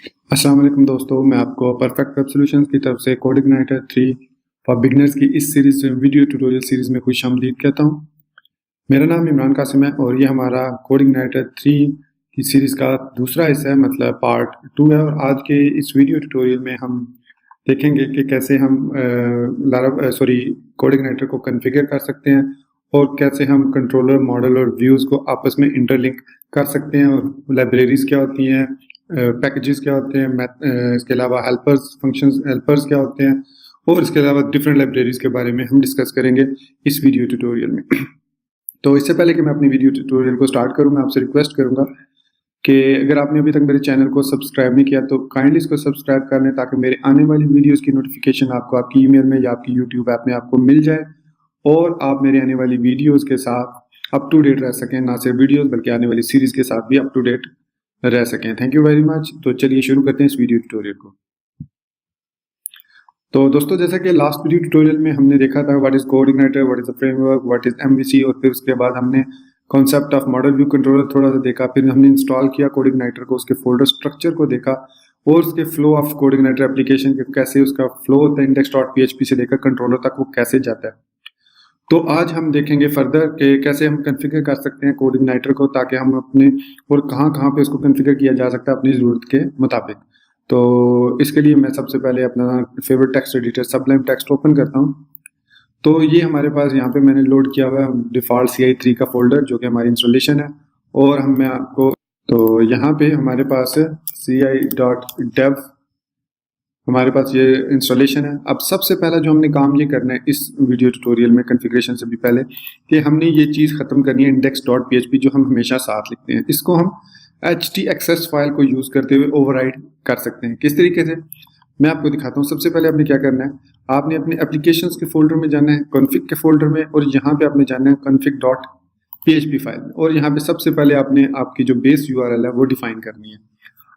अस्सलाम वालेकुम दोस्तों, मैं आपको परफेक्ट वेब सॉल्यूशंस की तरफ से कोडिग्नाइटर 3 फॉर बिगनर्स की इस सीरीज वीडियो ट्यूटोरियल सीरीज में खुशामदीद कहता हूँ। मेरा नाम इमरान कासिम है और ये हमारा कोडिग्नाइटर 3 की सीरीज का दूसरा हिस्सा है, मतलब पार्ट 2 है। और आज के इस वीडियो ट्यूटोरियल में हम देखेंगे कि कैसे हम कोडिग्नाइटर को कॉन्फ़िगर कर सकते हैं और कैसे हम कंट्रोलर, मॉडल और व्यूज़ को आपस में इंटरलिंक कर सकते हैं, और लाइब्रेरीज क्या होती हैं, पैकेजेस क्या होते हैं, इसके अलावा हेल्पर्स क्या होते हैं, और इसके अलावा डिफरेंट लाइब्रेरीज के बारे में हम डिस्कस करेंगे इस वीडियो ट्यूटोरियल में। तो इससे पहले कि मैं अपनी वीडियो ट्यूटोरियल को स्टार्ट करूं, मैं आपसे रिक्वेस्ट करूंगा कि अगर आपने अभी तक मेरे चैनल को सब्सक्राइब नहीं किया तो काइंडली इसको सब्सक्राइब कर लें, ताकि मेरे आने वाली वीडियोस की नोटिफिकेशन आपको आपकी ईमेल में या आपकी यूट्यूब ऐप में आपको मिल जाए और आप मेरे आने वाली वीडियोस के साथ अप टू डेट रह सकें। ना सिर्फ वीडियोस बल्कि आने वाली सीरीज के साथ भी अप टू डेट रह सकें। Thank you very much. तो चलिए शुरू करते हैं इस वीडियो ट्यूटोरियल को। तो दोस्तों, जैसा कि लास्ट वीडियो ट्यूटोरियल में हमने देखा था what is CodeIgniter, what is a framework, what is MVC, और फिर उसके बाद हमने concept of model view controller थोड़ा सा देखा। फिर हमने इंस्टॉल किया कोडिग्नाइटर को, उसके फोल्डर स्ट्रक्चर को देखा और उसके फ्लो ऑफ कोडिग्नाइटर एप्लीकेशन के कैसे उसका फ्लो होता है, index.php से लेकर कंट्रोलर तक वो कैसे जाता है। तो आज हम देखेंगे फर्दर कि कैसे हम कॉन्फ़िगर कर सकते हैं कोडिग्नाइटर को, ताकि हम अपने और कहाँ कहाँ पे उसको कॉन्फ़िगर किया जा सकता है अपनी ज़रूरत के मुताबिक। तो इसके लिए मैं सबसे पहले अपना favourite text editor Sublime text open करता हूँ। तो ये हमारे पास यहाँ पे मैंने लोड किया हुआ है डिफ़ॉल्ट CI3 का फोल्डर, जो कि हमारी इंस्टॉलेशन है। और हम मैं आपको तो यहाँ पे हमारे पास ci.dev हमारे पास ये इंस्टॉलेशन है। अब सबसे पहला जो हमने काम ये करना है इस वीडियो ट्यूटोरियल में कॉन्फ़िगरेशन से भी पहले, कि हमने ये चीज़ ख़त्म करनी है index.php, जो हम हमेशा साथ लिखते हैं। इसको हम htaccess फाइल को यूज़ करते हुए ओवरराइड कर सकते हैं। किस तरीके से, मैं आपको दिखाता हूँ। सबसे पहले आपने क्या करना है, आपने अपने एप्लीकेशंस के फोल्डर में जाना है, कॉन्फ़िग के फोल्डर में, और यहाँ पे आपने जाना है config.php फाइल में, और यहाँ पे सबसे पहले आपने आपकी जो बेस URL है वो डिफाइन करनी है।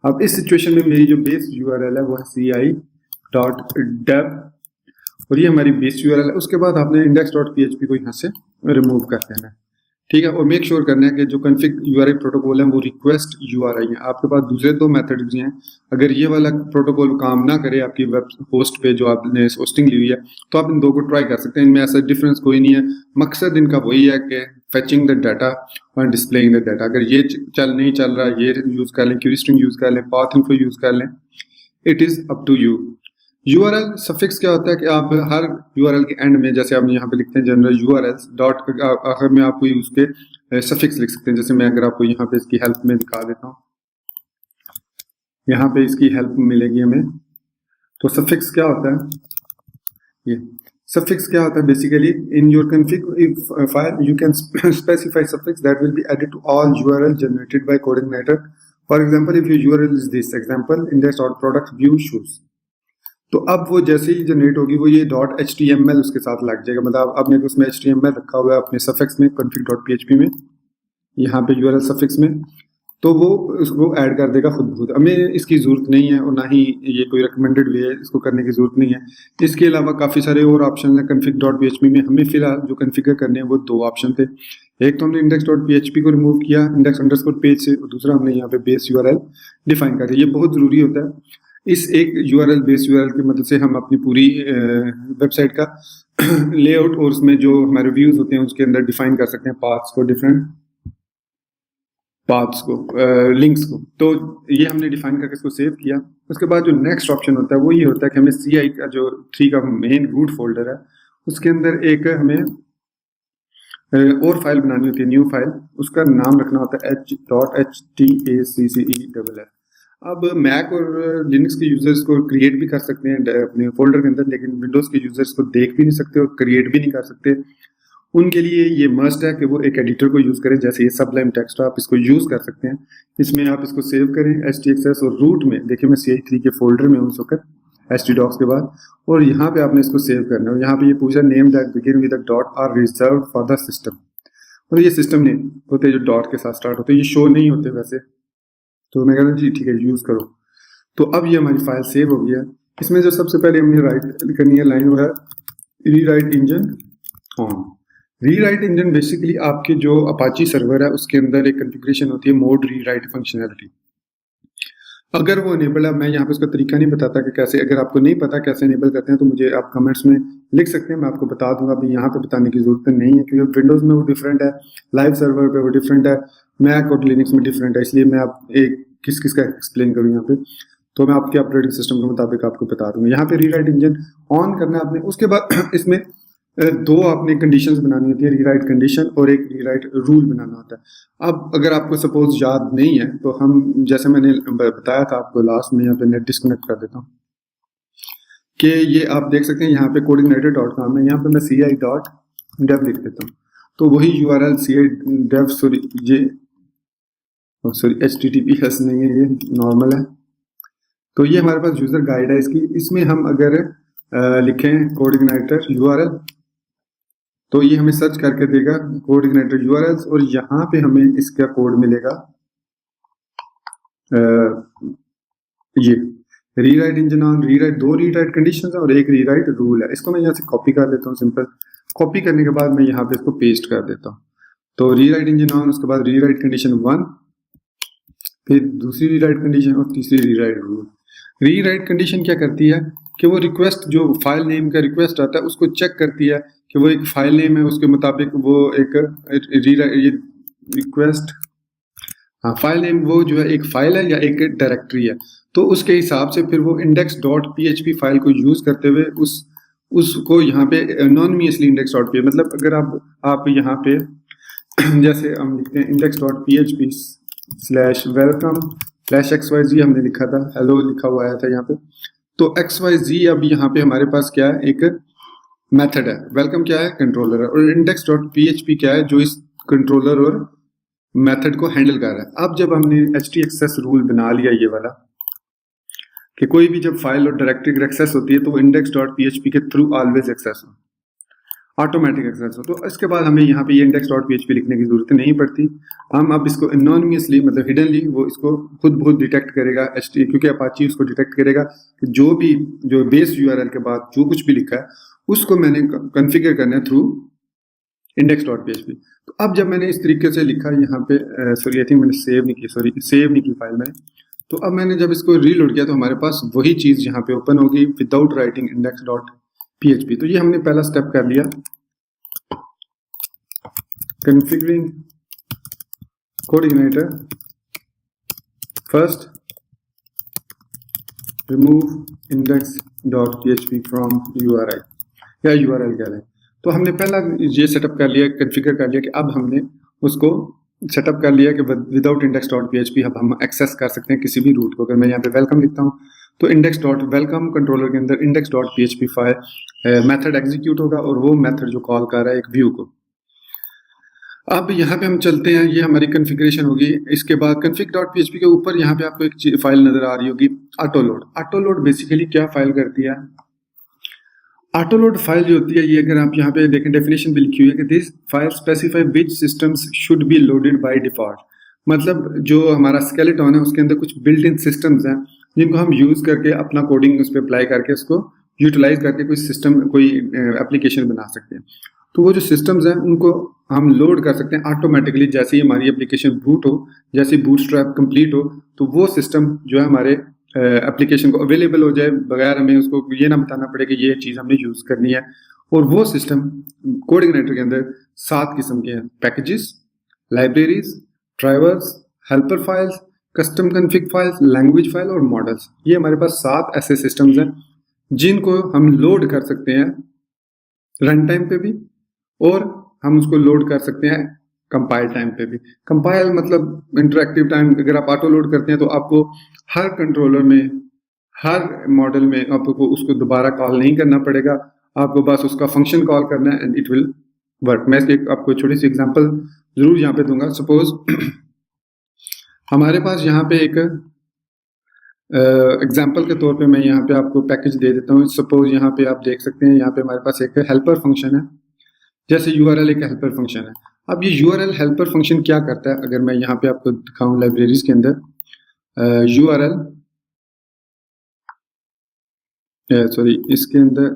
अब इस सिचुएशन में मेरी जो बेस URL है वो है ci.dev, और ये हमारी बेस URL है। उसके बाद आपने index.php को यहाँ से रिमूव कर देना है, ठीक है। और मेक श्योर करना है कि जो कॉन्फ़िग URI प्रोटोकॉल है वो रिक्वेस्ट URI है। आपके पास दूसरे दो मेथड भी हैं। अगर ये वाला प्रोटोकॉल काम ना करे आपकी वेब होस्ट पे जो आपने होस्टिंग ली हुई है, तो आप इन दो को ट्राई कर सकते हैं। इनमें ऐसा डिफरेंस कोई नहीं है। मकसद इनका वही है कि फेचिंग द डाटा और डिस्प्लेइंग द डाटा। अगर ये नहीं चल रहा, ये यूज कर लें, क्वेरी स्ट्रिंग यूज कर लें, पाथ इन्फो यूज कर लें, it is up to you. URL suffix क्या होता है कि आप हर URL के एंड में, जैसे आप यहाँ पे लिखते हैं जनरल URLs डॉट, आखिर में आप उसके सफिक्स लिख सकते हैं। जैसे मैं अगर आपको यहाँ पे इसकी हेल्प में दिखा देता हूँ, यहाँ पे इसकी हेल्प मिलेगी हमें। तो सफिक्स क्या होता है, ये सफिक्स क्या होता है basically, in your config file you can specify suffix that will be added to all URL generated by CodeIgniter. For example, if your URL is this example index.product_view_shoes, तो अब वो जैसे ही जनरेट होगी वो ये .html उसके साथ लग जाएगा। मतलब आपने उसमें HTML रखा हुआ है अपने सफिक्स में, config.php में, यहाँ पे URL सफिक्स में, तो वो उसको ऐड कर देगा खुद ब खुद। हमें इसकी ज़रूरत नहीं है और ना ही ये कोई रिकमेंडेड वे है, इसको करने की ज़रूरत नहीं है। इसके अलावा काफ़ी सारे और ऑप्शन हैं config.php में। हमें फिलहाल जो कॉन्फ़िगर करने हैं वो दो ऑप्शन थे। एक तो हमने index.php को रिमूव किया index_page से, और दूसरा हमने यहाँ पे बेस URL डिफाइन कर दिया। ये बहुत ज़रूरी होता है। इस एक URL बेस URL की मदद से हम अपनी पूरी वेबसाइट का लेआउट और उसमें जो हमारे व्यूज होते हैं उसके अंदर डिफाइन कर सकते हैं पाथ्स को, डिफरेंट पाथ्स को, लिंक्स को। तो ये हमने डिफाइन करके इसको सेव किया। उसके बाद जो नेक्स्ट ऑप्शन होता है वो ये होता है कि हमें CI का जो 3 का मेन रूट फोल्डर है उसके अंदर एक हमें और फाइल बनानी होती है, न्यू फाइल। उसका नाम रखना होता है h.htacce. अब मैक और लिनक्स के यूजर्स को क्रिएट भी कर सकते हैं अपने फोल्डर के अंदर, लेकिन विंडोज के यूजर्स को देख भी नहीं सकते और क्रिएट भी नहीं कर सकते। उनके लिए ये मस्ट है कि वो एक एडिटर को यूज करें, जैसे ये सबलाइम टेक्स्ट, आप इसको यूज कर सकते हैं। इसमें आप इसको सेव करें htaccess, और रूट में देखिए मैं CI3 के फोल्डर में हूँ उस वक्त htdocs के बाद, और यहाँ पे आपने इसको सेव करना है। यहाँ पे ये पूछा name that begin with a dot are reserved for the system, और ये सिस्टम नेम होते हैं जो डॉट के साथ स्टार्ट होते हैं। ये शो नहीं होते वैसे, तो मैं कहता हूँ जी ठीक है यूज करो। तो अब ये हमारी फाइल सेव हो गया। इसमें जो सबसे पहले हमने राइट करनी है लाइन वो है rewrite engine on. Rewrite engine basically आपके जो अपाची सर्वर है उसके अंदर एक कॉन्फ़िगरेशन होती है मोड रीराइट फंक्शनैलिटी। अगर वो इनेबल है, मैं यहाँ पे उसका तरीका नहीं बताता कि कैसे, अगर आपको नहीं पता कैसे इनेबल करते हैं तो मुझे आप कमेंट्स में लिख सकते हैं, मैं आपको बता दूंगा। अभी यहाँ पे बताने की जरूरत नहीं है क्योंकि विंडोज में वो डिफरेंट है, लाइव सर्वर पे वो डिफरेंट है, मैक और लिनक्स में डिफरेंट है, इसलिए मैं आप एक किस किस का एक्सप्लेन करूँ यहाँ पे, तो मैं आपके ऑपरेटिंग सिस्टम के मुताबिक आपको बता दूंगा। यहाँ पे रीराइट इंजन ऑन करना है आपने, उसके बाद इसमें दो आपने कंडीशंस बनानी होती है, रीराइट कंडीशन और एक रीराइट रूल बनाना होता है। अब अगर आपको सपोज याद नहीं है तो हम, जैसे मैंने बताया था आपको लास्ट में, यहाँ पे नेट डिस्कनेक्ट कर देता हूँ कि ये आप देख सकते हैं यहाँ पे coordinator.com है, यहाँ पे मैं ci.dev लिख देता हूँ, तो वही URL ci.dev, सॉरी HTTPS नहीं है, ये नॉर्मल है। तो ये हमारे पास यूजर गाइड है इसकी, इसमें हम अगर लिखें कोऑर्डिनेटर URL तो ये हमें सर्च करके देगा कोऑर्डिनेटर URLs, और यहाँ पे हमें इसका कोड मिलेगा ये रीराइट इंजन ऑन, रीराइट, दो रीराइट कंडीशन है और एक रीराइट रूल है। इसको मैं यहाँ से कॉपी कर लेता हूँ, सिंपल कॉपी करने के बाद मैं यहाँ पे इसको पेस्ट कर देता हूँ। तो रीराइट इंजन ऑन, उसके बाद रीराइट कंडीशन 1, फिर दूसरी रीराइट कंडीशन और तीसरी रीराइट रूल। रीराइट कंडीशन क्या करती है कि वो रिक्वेस्ट, जो फाइल नेम का रिक्वेस्ट आता है उसको चेक करती है कि वो एक फाइल नेम है, उसके मुताबिक वो एक रिक्वेस्ट, हाँ फाइल नेम वो जो है एक फाइल है या एक डायरेक्टरी है, तो उसके हिसाब से फिर वो index.php फाइल को यूज करते हुए उसको यहाँ पे एनोनिमसली index.php, मतलब अगर आप यहाँ पे जैसे हम लिखते हैं index.php /welcome/xyz, हमने लिखा था हेलो लिखा हुआ आया था यहाँ पे, तो xyz अब यहाँ पे हमारे पास क्या है, एक मेथड है, वेलकम क्या है, कंट्रोलर है, और index.php क्या है, जो इस कंट्रोलर और मेथड को हैंडल कर रहा है। अब जब हमने htaccess रूल बना लिया ये वाला कि कोई भी जब फाइल और डायरेक्टरी एक्सेस होती है तो वो index.php के थ्रू ऑलवेज एक्सेस हो, ऑटोमेटिक एक्सेस हो, तो इसके बाद हमें यहाँ पे ये index.php लिखने की जरूरत नहीं पड़ती। हम अब इसको एनोनिमसली, मतलब हिडनली वो इसको खुद बहुत डिटेक्ट करेगा, क्योंकि अपाची उसको डिटेक्ट करेगा कि जो बेस URL के बाद जो कुछ भी लिखा है उसको मैंने कॉन्फ़िगर करना है थ्रू index.php। तो अब जब मैंने इस तरीके से लिखा यहाँ पे, सॉरी आई थिंक मैंने सेव नहीं की फाइल मैंने, तो अब मैंने जब इसको रीलोड किया तो हमारे पास वही चीज यहाँ पे ओपन होगी विदाउट राइटिंग index.php। तो ये हमने पहला स्टेप कर लिया, configuring coordinator, first remove index.php from URI या URL कह लें। तो हमने पहला ये सेटअप कर लिया, कॉन्फ़िगर कर लिया कि अब हमने उसको सेटअप कर लिया कि विदाउट index.php अब हम एक्सेस कर सकते हैं किसी भी रूट को। अगर मैं यहाँ पे वेलकम लिखता हूँ तो index.welcome कंट्रोलर के अंदर index.php फाइल मेथड एग्जीक्यूट होगा और वो मेथड जो कॉल कर रहा है एक व्यू को। अब यहाँ पे हम चलते हैं, ये हमारी कॉन्फ़िगरेशन होगी। इसके बाद config.php के ऊपर यहाँ पे आपको एक फाइल नजर आ रही होगी ऑटोलोड। ऑटोलोड बेसिकली क्या फाइल करती है, ऑटोलोड फाइल जो होती है ये, अगर आप यहाँ पे देखें डेफिनेशन भी लिखी हुई है कि this file specify which systems should be loaded by default, मतलब जो हमारा स्केलेटन है उसके अंदर कुछ बिल्ट इन सिस्टम्स हैं जिनको हम यूज करके अपना कोडिंग उस पर अप्लाई करके उसको यूटिलाइज करके कोई सिस्टम, कोई एप्लीकेशन बना सकते हैं। तो वो जो सिस्टम्स हैं उनको हम लोड कर सकते हैं ऑटोमेटिकली, जैसे ही हमारी एप्लीकेशन बूट हो, जैसे बूटस्ट्रैप कंप्लीट हो तो वो सिस्टम जो है हमारे एप्लीकेशन को अवेलेबल हो जाए, बगैर हमें उसको ये ना बताना पड़े कि ये चीज़ हमने यूज़ करनी है। और वो सिस्टम कोऑर्डिनेटर के अंदर 7 किस्म के हैं, packages, libraries, drivers, helper files, custom config files, language file और मॉडल्स। ये हमारे पास 7 ऐसे सिस्टम्स हैं जिनको हम लोड कर सकते हैं रन टाइम पे भी, और हम उसको लोड कर सकते हैं कंपाइल टाइम पे भी। कंपाइल मतलब इंटरेक्टिव टाइम, अगर आप ऑटो लोड करते हैं तो आपको हर कंट्रोलर में, हर मॉडल में आपको उसको दोबारा कॉल नहीं करना पड़ेगा, आपको बस उसका फंक्शन कॉल करना है एंड इट विल वर्क। मैं इसकी आपको छोटी सी एग्जांपल जरूर यहाँ पे दूंगा। सपोज हमारे पास यहाँ पे एक एग्जाम्पल के तौर पे मैं यहाँ पे आपको पैकेज दे देता हूँ। सपोज यहाँ पे आप देख सकते हैं, यहाँ पे हमारे पास एक हेल्पर फंक्शन है, जैसे URL एक हेल्पर फंक्शन है। अब ये URL हेल्पर फंक्शन क्या करता है, अगर मैं यहाँ पे आपको दिखाऊं लाइब्रेरीज के अंदर, URL सॉरी इसके अंदर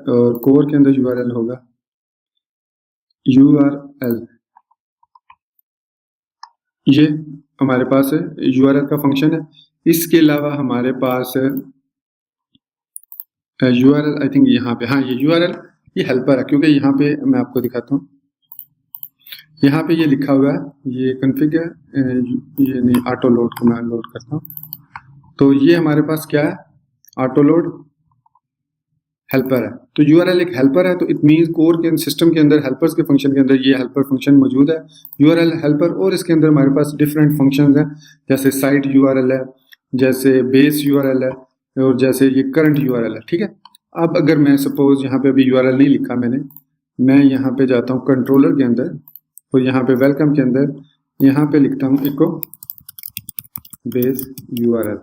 कोर के अंदर URL होगा, URL ये हमारे पास URL का फंक्शन है। इसके अलावा हमारे पास URL, आई थिंक यहाँ पे, हाँ ये URL ये हेल्पर है, क्योंकि यहाँ पे मैं आपको दिखाता हूँ, यहाँ पे ये लिखा हुआ है, ये कॉन्फ़िग है, ये नहीं, ऑटो लोड को मैं लोड करता हूँ, तो ये हमारे पास क्या है, ऑटो लोड हेल्पर है। तो URL एक हेल्पर है, तो इट मीन्स कोर के सिस्टम के अंदर हेल्पर्स के फंक्शन के अंदर ये हेल्पर फंक्शन मौजूद है, URL हेल्पर, और इसके अंदर हमारे पास डिफरेंट फंक्शंस हैं, जैसे साइट URL है, जैसे बेस URL है, और जैसे ये करंट URL है। ठीक है, अब अगर मैं सपोज यहाँ पे अभी URL नहीं लिखा मैंने, मैं यहाँ पे जाता हूँ कंट्रोलर के अंदर, और यहाँ पे वेलकम के अंदर यहाँ पे लिखता हूँ इको बेस URL,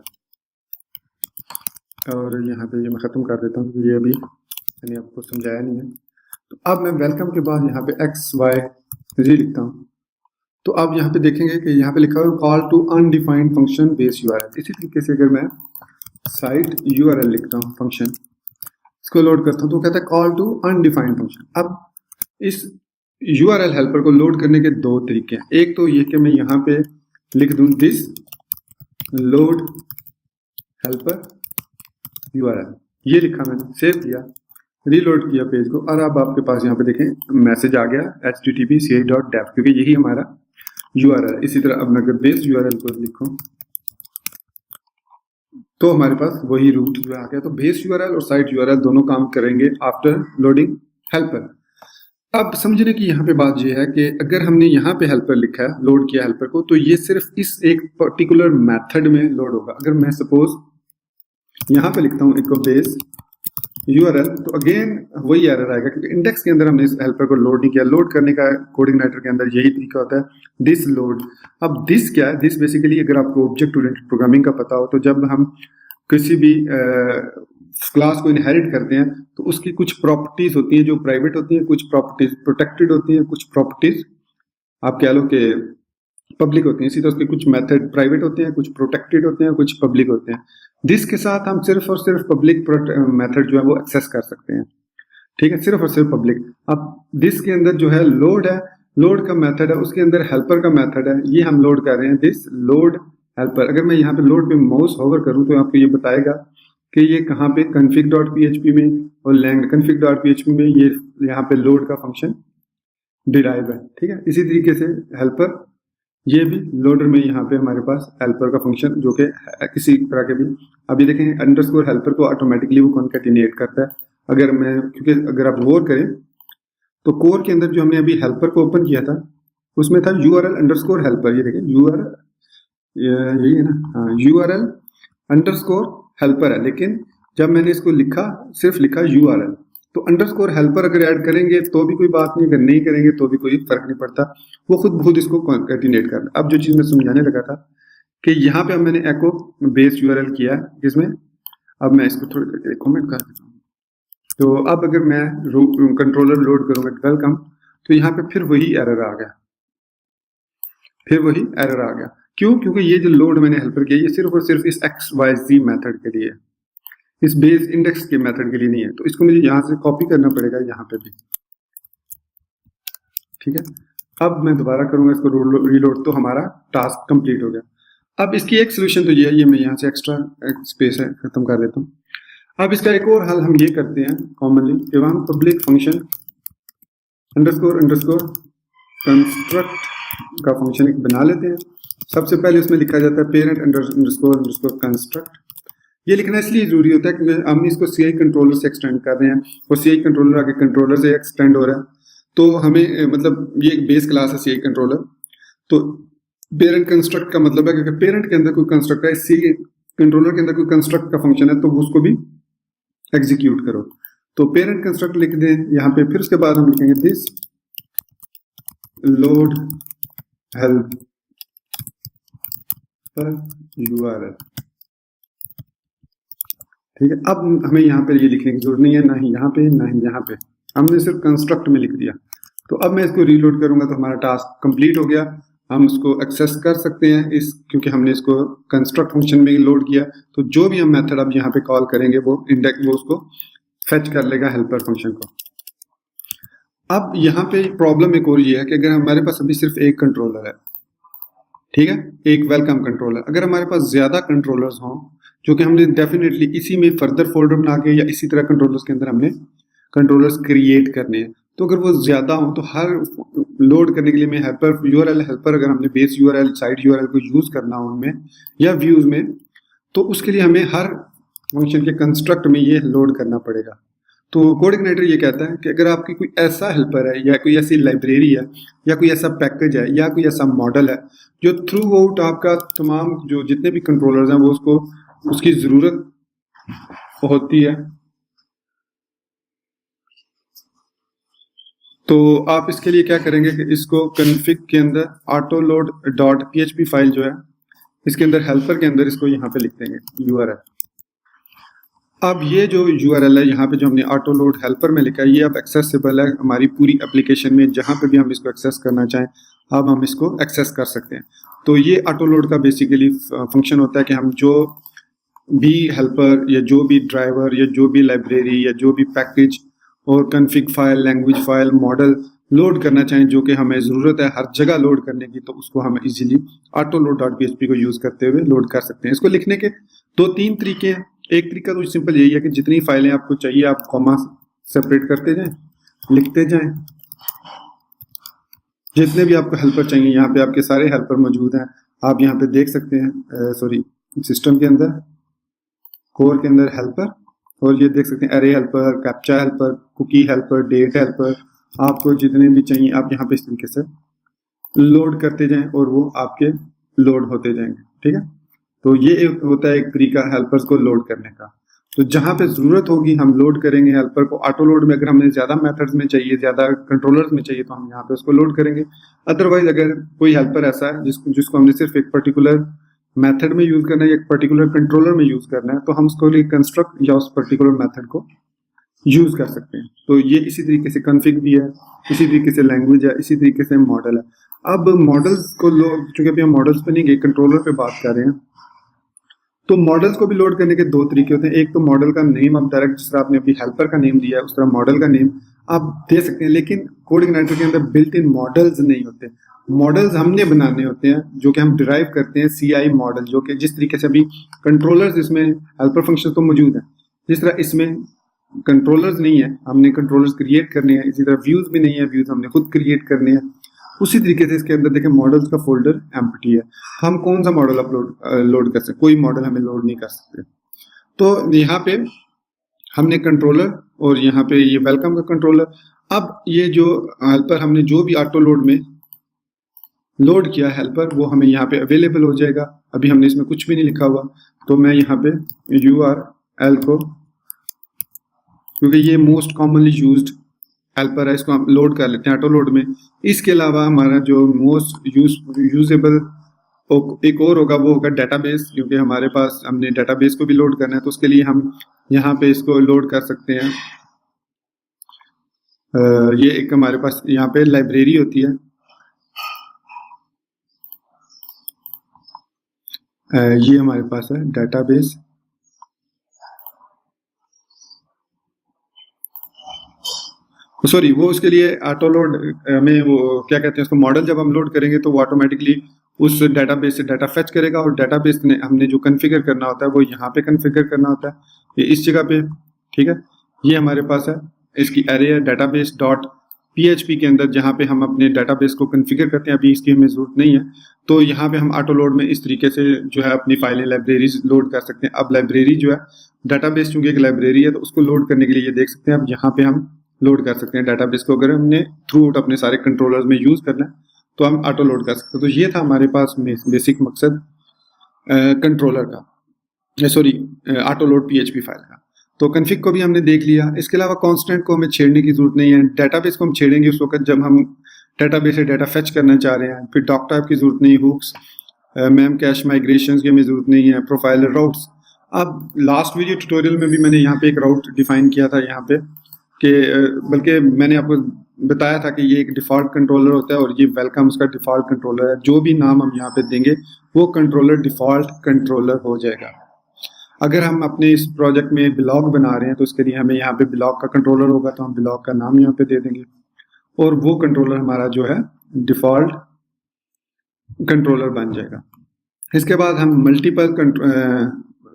और यहाँ पे ये मैं ख़त्म कर देता हूँ, ये अभी मैंने आपको समझाया नहीं है। तो अब मैं वेलकम के बाद यहाँ पे XYZ लिखता हूँ, तो आप यहाँ पे देखेंगे कि यहाँ पे लिखा हुआ call to undefined function base URL। इसी तरीके से अगर मैं साइट URL लिखता हूँ फंक्शन, इसको लोड करता हूँ, तो कहता है कॉल टू अनडिफाइंड फंक्शन। अब इस URL हेल्पर को लोड करने के दो तरीके हैं, एक तो ये कि मैं यहाँ पे लिख दूँ दिस लोड हेल्पर URL, ये लिखा मैंने, सेव किया, रीलोड किया पेज को, और अब आपके पास यहाँ पे देखें मैसेज आ गया http://ci.dev, क्योंकि यही हमारा URL है। इसी तरह अब मैं अगर बेस URL को लिखूं तो हमारे पास वही रूट जो आ गया। तो बेस URL और साइट URL दोनों काम करेंगे आफ्टर लोडिंग हेल्पर। अब समझने की यहाँ पे बात ये है कि अगर हमने यहाँ पे हेल्पर लिखा है, लोड किया हेल्पर को, तो ये सिर्फ इस एक पर्टिकुलर मेथड में लोड होगा। अगर मैं सपोज यहाँ पे लिखता हूँ इको बेस URL, तो अगेन वही एरर आएगा, क्योंकि इंडेक्स के अंदर हमने इस हेल्पर को लोड नहीं किया। लोड करने का कोऑर्डिनेटर के अंदर यही तरीका होता है, दिस लोड। अब दिस क्या है, दिस बेसिकली अगर आपको ऑब्जेक्ट ओरिएंटेड प्रोग्रामिंग का पता हो, तो जब हम किसी भी क्लास को इनहेरिट करते हैं तो उसकी कुछ प्रॉपर्टीज होती हैं जो प्राइवेट होती हैं, कुछ प्रॉपर्टीज प्रोटेक्टेड होती हैं, कुछ प्रॉपर्टीज आप कह लो कि पब्लिक होती हैं। इसी तरह उसके कुछ मेथड प्राइवेट होते हैं, कुछ प्रोटेक्टेड होते हैं, कुछ पब्लिक होते हैं। दिस के साथ हम सिर्फ और सिर्फ पब्लिक मेथड जो है वो एक्सेस कर सकते हैं। ठीक है, सिर्फ और सिर्फ पब्लिक। अब दिस के अंदर जो है लोड है, लोड का मेथड है, उसके अंदर हेल्पर का मेथड है, ये हम लोड कर रहे हैं दिस लोड हेल्पर। अगर मैं यहाँ पे लोड पे माउस होवर करूँ तो आपको ये बताएगा कि ये कहाँ पे config.php में और lang config.php में ये यहाँ पे लोड का फंक्शन डिराइव है। ठीक है, इसी तरीके से हेल्पर, ये भी लोडर में यहाँ पे हमारे पास हेल्पर का फंक्शन जो कि किसी तरह के भी, अभी देखें अंडरस्कोर हेल्पर को ऑटोमेटिकली वो कॉन्कैटिनेट करता है। अगर मैं, क्योंकि अगर आप गौर करें तो कोर के अंदर जो हमने अभी हेल्पर को ओपन किया था उसमें था URL अंडरस्कोर हेल्पर, ये देखें URL, यही है ना, हाँ URL अंडरस्कोर हेल्पर है, लेकिन जब मैंने इसको लिखा, सिर्फ लिखा URL, तो अंडरस्कोर हेल्पर अगर ऐड करेंगे तो भी कोई बात नहीं, अगर नहीं करेंगे तो भी कोई फर्क नहीं पड़ता, वो खुद इसको कॉन्कैटिनेट कर। अब जो चीज मैं समझाने लगा था कि यहाँ पे अब मैंने एको बेस URL किया है, जिसमें अब मैं इसको थोड़ी कमेंट कर देता हूँ। तो अब अगर मैं कंट्रोलर लोड करूंगा वेलकम, तो यहाँ पे फिर वही एरर आ गया, क्यों? क्योंकि ये जो लोड मैंने हेल्पर किया ये सिर्फ और सिर्फ इस XYZ मेथड के लिए, इस बेस इंडेक्स के मेथड के लिए नहीं है। तो इसको मुझे यहाँ से कॉपी करना पड़ेगा यहाँ पे भी। ठीक है, अब मैं दोबारा करूंगा इसको रीलोड, तो हमारा टास्क कंप्लीट हो गया। अब इसकी एक सोल्यूशन तो ये है, ये मैं यहाँ से एक्स्ट्रा स्पेस है खत्म कर देता हूँ। अब इसका एक और हल हम ये करते हैं कॉमनली कि हम पब्लिक फंक्शन अंडरस्कोर कंस्ट्रक्ट का फंक्शन एक बना लेते हैं। सबसे पहले उसमें लिखा जाता है पेरेंट अंडरस्कोर कंस्ट्रक्ट। ये लिखना इसलिए जरूरी होता है क्योंकि हम इसको CI कंट्रोलर से एक्सटेंड कर रहे हैं और CI कंट्रोलर आगे कंट्रोलर से एक्सटेंड हो रहा है, तो हमें मतलब ये एक बेस क्लास है CI कंट्रोलर। तो पेरेंट कंस्ट्रक्ट का मतलब है कि पेरेंट के अंदर कोई कंस्ट्रक्ट है, CI कंट्रोलर के अंदर कोई कंस्ट्रक्ट का फंक्शन है, तो उसको भी एग्जीक्यूट करो। तो पेरेंट कंस्ट्रक्ट लिख दें यहाँ पे, फिर उसके बाद हम लिखेंगे दिस लोड हेल्प URL। ठीक है, अब हमें यहाँ पे ये लिखने की जरूरत नहीं है, ना ही यहाँ पे ना ही यहाँ पे, हमने सिर्फ कंस्ट्रक्ट में लिख दिया। तो अब मैं इसको रीलोड करूंगा तो हमारा टास्क कंप्लीट हो गया, हम इसको एक्सेस कर सकते हैं इस, क्योंकि हमने इसको कंस्ट्रक्ट फंक्शन में लोड किया। तो जो भी हम मेथड अब यहाँ पे कॉल करेंगे वो इंडेक्स, वो उसको फेच कर लेगा हेल्पर फंक्शन को। अब यहाँ पे प्रॉब्लम एक और ये है कि अगर हमारे पास अभी सिर्फ एक कंट्रोलर है, ठीक है, एक वेलकम कंट्रोलर। अगर हमारे पास ज्यादा कंट्रोलर्स हों, जो कि हमने डेफिनेटली इसी में फर्दर फोल्डर बना के या इसी तरह कंट्रोलर्स के अंदर हमने कंट्रोलर्स क्रिएट करने हैं, तो अगर वो ज्यादा हो तो हर लोड करने के लिए मैं हेल्पर यूआरएल हेल्पर अगर हमने बेस यूआरएल साइड यूआरएल को यूज करना हो उनमें या व्यूज में, तो उसके लिए हमें हर फंक्शन के कंस्ट्रक्ट में ये लोड करना पड़ेगा। तो कोडिग्नेटर ये कहता है कि अगर आपकी कोई ऐसा हेल्पर है या कोई ऐसी लाइब्रेरी है या कोई ऐसा पैकेज है या कोई ऐसा मॉडल है जो थ्रू आउट आपका तमाम जो जितने भी कंट्रोलर्स हैं वो उसको उसकी जरूरत होती है, तो आप इसके लिए क्या करेंगे कि इसको कॉन्फ़िग के अंदर ऑटोलोड डॉट पीएचपी फाइल जो है इसके अंदर हेल्पर के अंदर इसको यहाँ पे लिख देंगे यूआरएल। अब ये जो यूआरएल है यहाँ पे जो हमने ऑटोलोड हेल्पर में लिखा है ये अब एक्सेसिबल है हमारी पूरी एप्लीकेशन में, जहाँ पे भी हम इसको एक्सेस करना चाहें अब हम इसको एक्सेस कर सकते हैं। तो ये ऑटोलोड का बेसिकली फंक्शन होता है कि हम जो भी हेल्पर या जो भी ड्राइवर या जो भी लाइब्रेरी या जो भी पैकेज और config file language file model load करना चाहें जो कि हमें ज़रूरत है हर जगह लोड करने की, तो उसको हम इजीली ऑटोलोड डॉट पीएचपी को यूज़ करते हुए लोड कर सकते हैं। इसको लिखने के 2-3 तरीके हैं। एक तरीका तो सिंपल यही है कि जितनी फाइलें आपको चाहिए आप कॉमा सेपरेट करते जाएं, लिखते जाएं, जितने भी आपको हेल्पर चाहिए यहाँ पे आपके सारे हेल्पर मौजूद हैं, आप यहाँ पे देख सकते हैं। सॉरी, सिस्टम के अंदर कोर के अंदर हेल्पर, और ये देख सकते हैं array helper, captcha helper, cookie helper, date helper, आपको जितने भी चाहिए आप यहाँ पे इस तरीके से लोड करते जाएं और वो आपके लोड होते जाएंगे। ठीक है, तो ये होता है एक तरीका हेल्पर्स को लोड करने का। तो जहां पे जरूरत होगी हम लोड करेंगे हेल्पर को ऑटो लोड में। अगर हमें ज्यादा मेथड्स में चाहिए, ज्यादा कंट्रोलर्स में चाहिए, तो हम यहाँ पे उसको लोड करेंगे। अदरवाइज अगर कोई हेल्पर ऐसा है जिसको हमने सिर्फ एक पर्टिकुलर मेथड में यूज करना है, एक पर्टिकुलर कंट्रोलर में यूज करना है, तो हम उसको लिए कंस्ट्रक्ट या उस पर्टिकुलर मेथड को यूज कर सकते हैं। तो ये इसी तरीके से कॉन्फ़िग भी है, इसी तरीके से लैंग्वेज है, इसी तरीके से मॉडल है। अब मॉडल्स को लोड, चूंकि अभी हम मॉडल्स पे नहीं गए, कंट्रोलर पे बात कर रहे हैं, तो मॉडल्स को भी लोड करने के 2 तरीके होते हैं। एक तो मॉडल का नेम आप डायरेक्ट, जिस तरह आपने अभी हेल्पर का नेम दिया है उस तरह मॉडल का नेम आप दे सकते हैं, लेकिन कोडिग्नेटर के अंदर बिल्ट इन मॉडल्स नहीं होते। मॉडल्स हमने बनाने होते हैं जो कि हम डिराइव करते हैं सीआई मॉडल, जो कि जिस तरीके से अभी कंट्रोलर्स इसमें हेल्पर फंक्शन तो मौजूद है, जिस तरह इसमें कंट्रोलर्स नहीं है, हमने कंट्रोलर्स क्रिएट करने हैं, इसी तरह व्यूज भी नहीं है, व्यूज हमने खुद क्रिएट करने हैं। उसी तरीके से इसके अंदर देखें मॉडल्स का फोल्डर एम्प्टी है, हम कौन सा मॉडल लोड कर सकते, कोई मॉडल हमें लोड नहीं कर सकते। तो यहाँ पे हमने कंट्रोलर और यहाँ पे ये वेलकम का कंट्रोलर, अब ये जो हेल्पर हमने जो भी ऑटो लोड में लोड किया हेल्पर वो हमें यहाँ पे अवेलेबल हो जाएगा। अभी हमने इसमें कुछ भी नहीं लिखा हुआ, तो मैं यहाँ पे URL को, क्योंकि ये मोस्ट कॉमनली यूज्ड हेल्पर है, इसको हम लोड कर लेते हैं ऑटो लोड में। इसके अलावा हमारा जो मोस्ट यूजेबल एक और होगा वो होगा डेटाबेस, क्योंकि हमारे पास हमने डेटाबेस को भी लोड करना है, तो उसके लिए हम यहाँ पे इसको लोड कर सकते हैं। ये एक हमारे पास यहाँ पे लाइब्रेरी होती है, ये हमारे पास है डेटाबेस। सॉरी, वो उसके लिए ऑटो लोड में वो क्या कहते हैं उसको, मॉडल जब हम लोड करेंगे तो वो ऑटोमेटिकली उस डेटाबेस से डाटा फेच करेगा, और डेटाबेस ने हमने जो कॉन्फ़िगर करना होता है वो यहाँ पे कॉन्फ़िगर करना होता है, ये इस जगह पे। ठीक है, ये हमारे पास है, इसकी एरे है डेटाबेस डॉट पीएचपी के अंदर, जहाँ पे हम अपने डेटाबेस को कॉन्फ़िगर करते हैं। अभी इसकी हमें जरूरत नहीं है, तो यहाँ पे हम ऑटो लोड में इस तरीके से जो है अपनी फाइलें लाइब्रेरीज लोड कर सकते हैं। अब लाइब्रेरी जो है, डेटाबेस चूंकि एक लाइब्रेरी है, तो उसको लोड करने के लिए ये देख सकते हैं अब यहाँ पे हम लोड कर सकते हैं डेटाबेस को। अगर हमने थ्रू आउट अपने सारे कंट्रोलर्स में यूज करना है तो हम ऑटो लोड कर सकते हैं। तो ये था हमारे पास बेसिक मकसद कंट्रोलर का, sorry auto load PHP file का। तो कॉन्फ़िग को भी हमने देख लिया। इसके अलावा कांस्टेंट को हमें छेड़ने की जरूरत नहीं है। डेटाबेस को हम छेड़ेंगे उस वक्त जब हम डेटाबेस से डाटा फेच करना चाह रहे हैं। फिर डॉक टाइप की जरूरत नहीं, हुक्स, मैम कैश माइग्रेशन की हमें जरूरत नहीं है, प्रोफाइलर राउट्स। अब लास्ट वीडियो ट्यूटोरियल में भी मैंने यहाँ पे एक राउट डिफाइन किया था यहाँ पे, कि बल्कि मैंने आपको बताया था कि ये एक डिफ़ॉल्ट कंट्रोलर होता है और ये वेलकम उसका डिफ़ॉल्ट कंट्रोलर है। जो भी नाम हम यहाँ पे देंगे वो कंट्रोलर डिफ़ॉल्ट कंट्रोलर हो जाएगा। अगर हम अपने इस प्रोजेक्ट में ब्लॉग बना रहे हैं तो उसके लिए हमें यहाँ पे ब्लॉग का कंट्रोलर होगा, तो हम ब्लॉग का नाम यहाँ पे दे देंगे और वो कंट्रोलर हमारा जो है डिफ़ॉल्ट कंट्रोलर बन जाएगा। इसके बाद हम मल्टीपल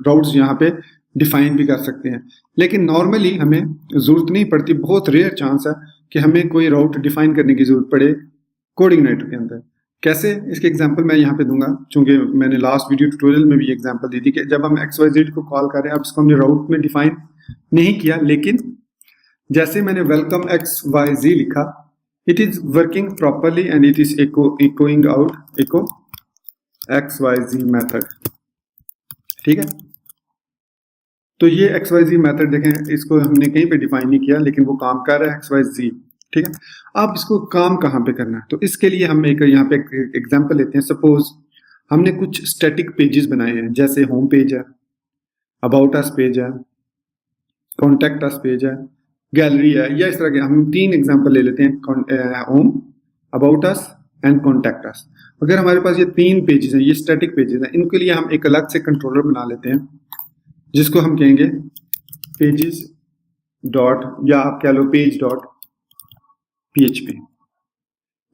राउट्स यहाँ पे डिफाइन भी कर सकते हैं, लेकिन नॉर्मली हमें ज़रूरत नहीं पड़ती, बहुत रेयर चांस है कि हमें कोई राउट डिफाइन करने की ज़रूरत पड़े कोऑर्डिनेटर के अंदर। कैसे, इसके एग्जांपल मैं यहाँ पे दूंगा, चूंकि मैंने लास्ट वीडियो ट्यूटोरियल में भी एग्जांपल दी थी कि जब हम XYZ को कॉल कर रहे हैं, अब इसको हमने राउट में डिफाइन नहीं किया, लेकिन जैसे मैंने वेलकम XYZ लिखा, it is working properly and it is echoing out echo XYZ method. ठीक है, तो ये XYZ मेथड देखें, इसको हमने कहीं पे डिफाइन नहीं किया, लेकिन वो काम कर रहा है XYZ। ठीक है, अब इसको काम कहाँ पे करना है, तो इसके लिए हम एक यहाँ पे एग्जांपल लेते हैं। सपोज हमने कुछ स्टैटिक पेजेस बनाए हैं, जैसे होम पेज है, अबाउट अस पेज है, कॉन्टेक्ट अस पेज है, गैलरी है, या इस तरह के हम 3 एग्जांपल ले लेते हैं, home, about us and contact us. अगर हमारे पास ये 3 पेजेस हैं, ये स्टैटिक पेजेस हैं, इनके लिए हम एक अलग से कंट्रोलर बना लेते हैं, जिसको हम कहेंगे पेजेस डॉट, या आप कह लो पेज डॉट PHP।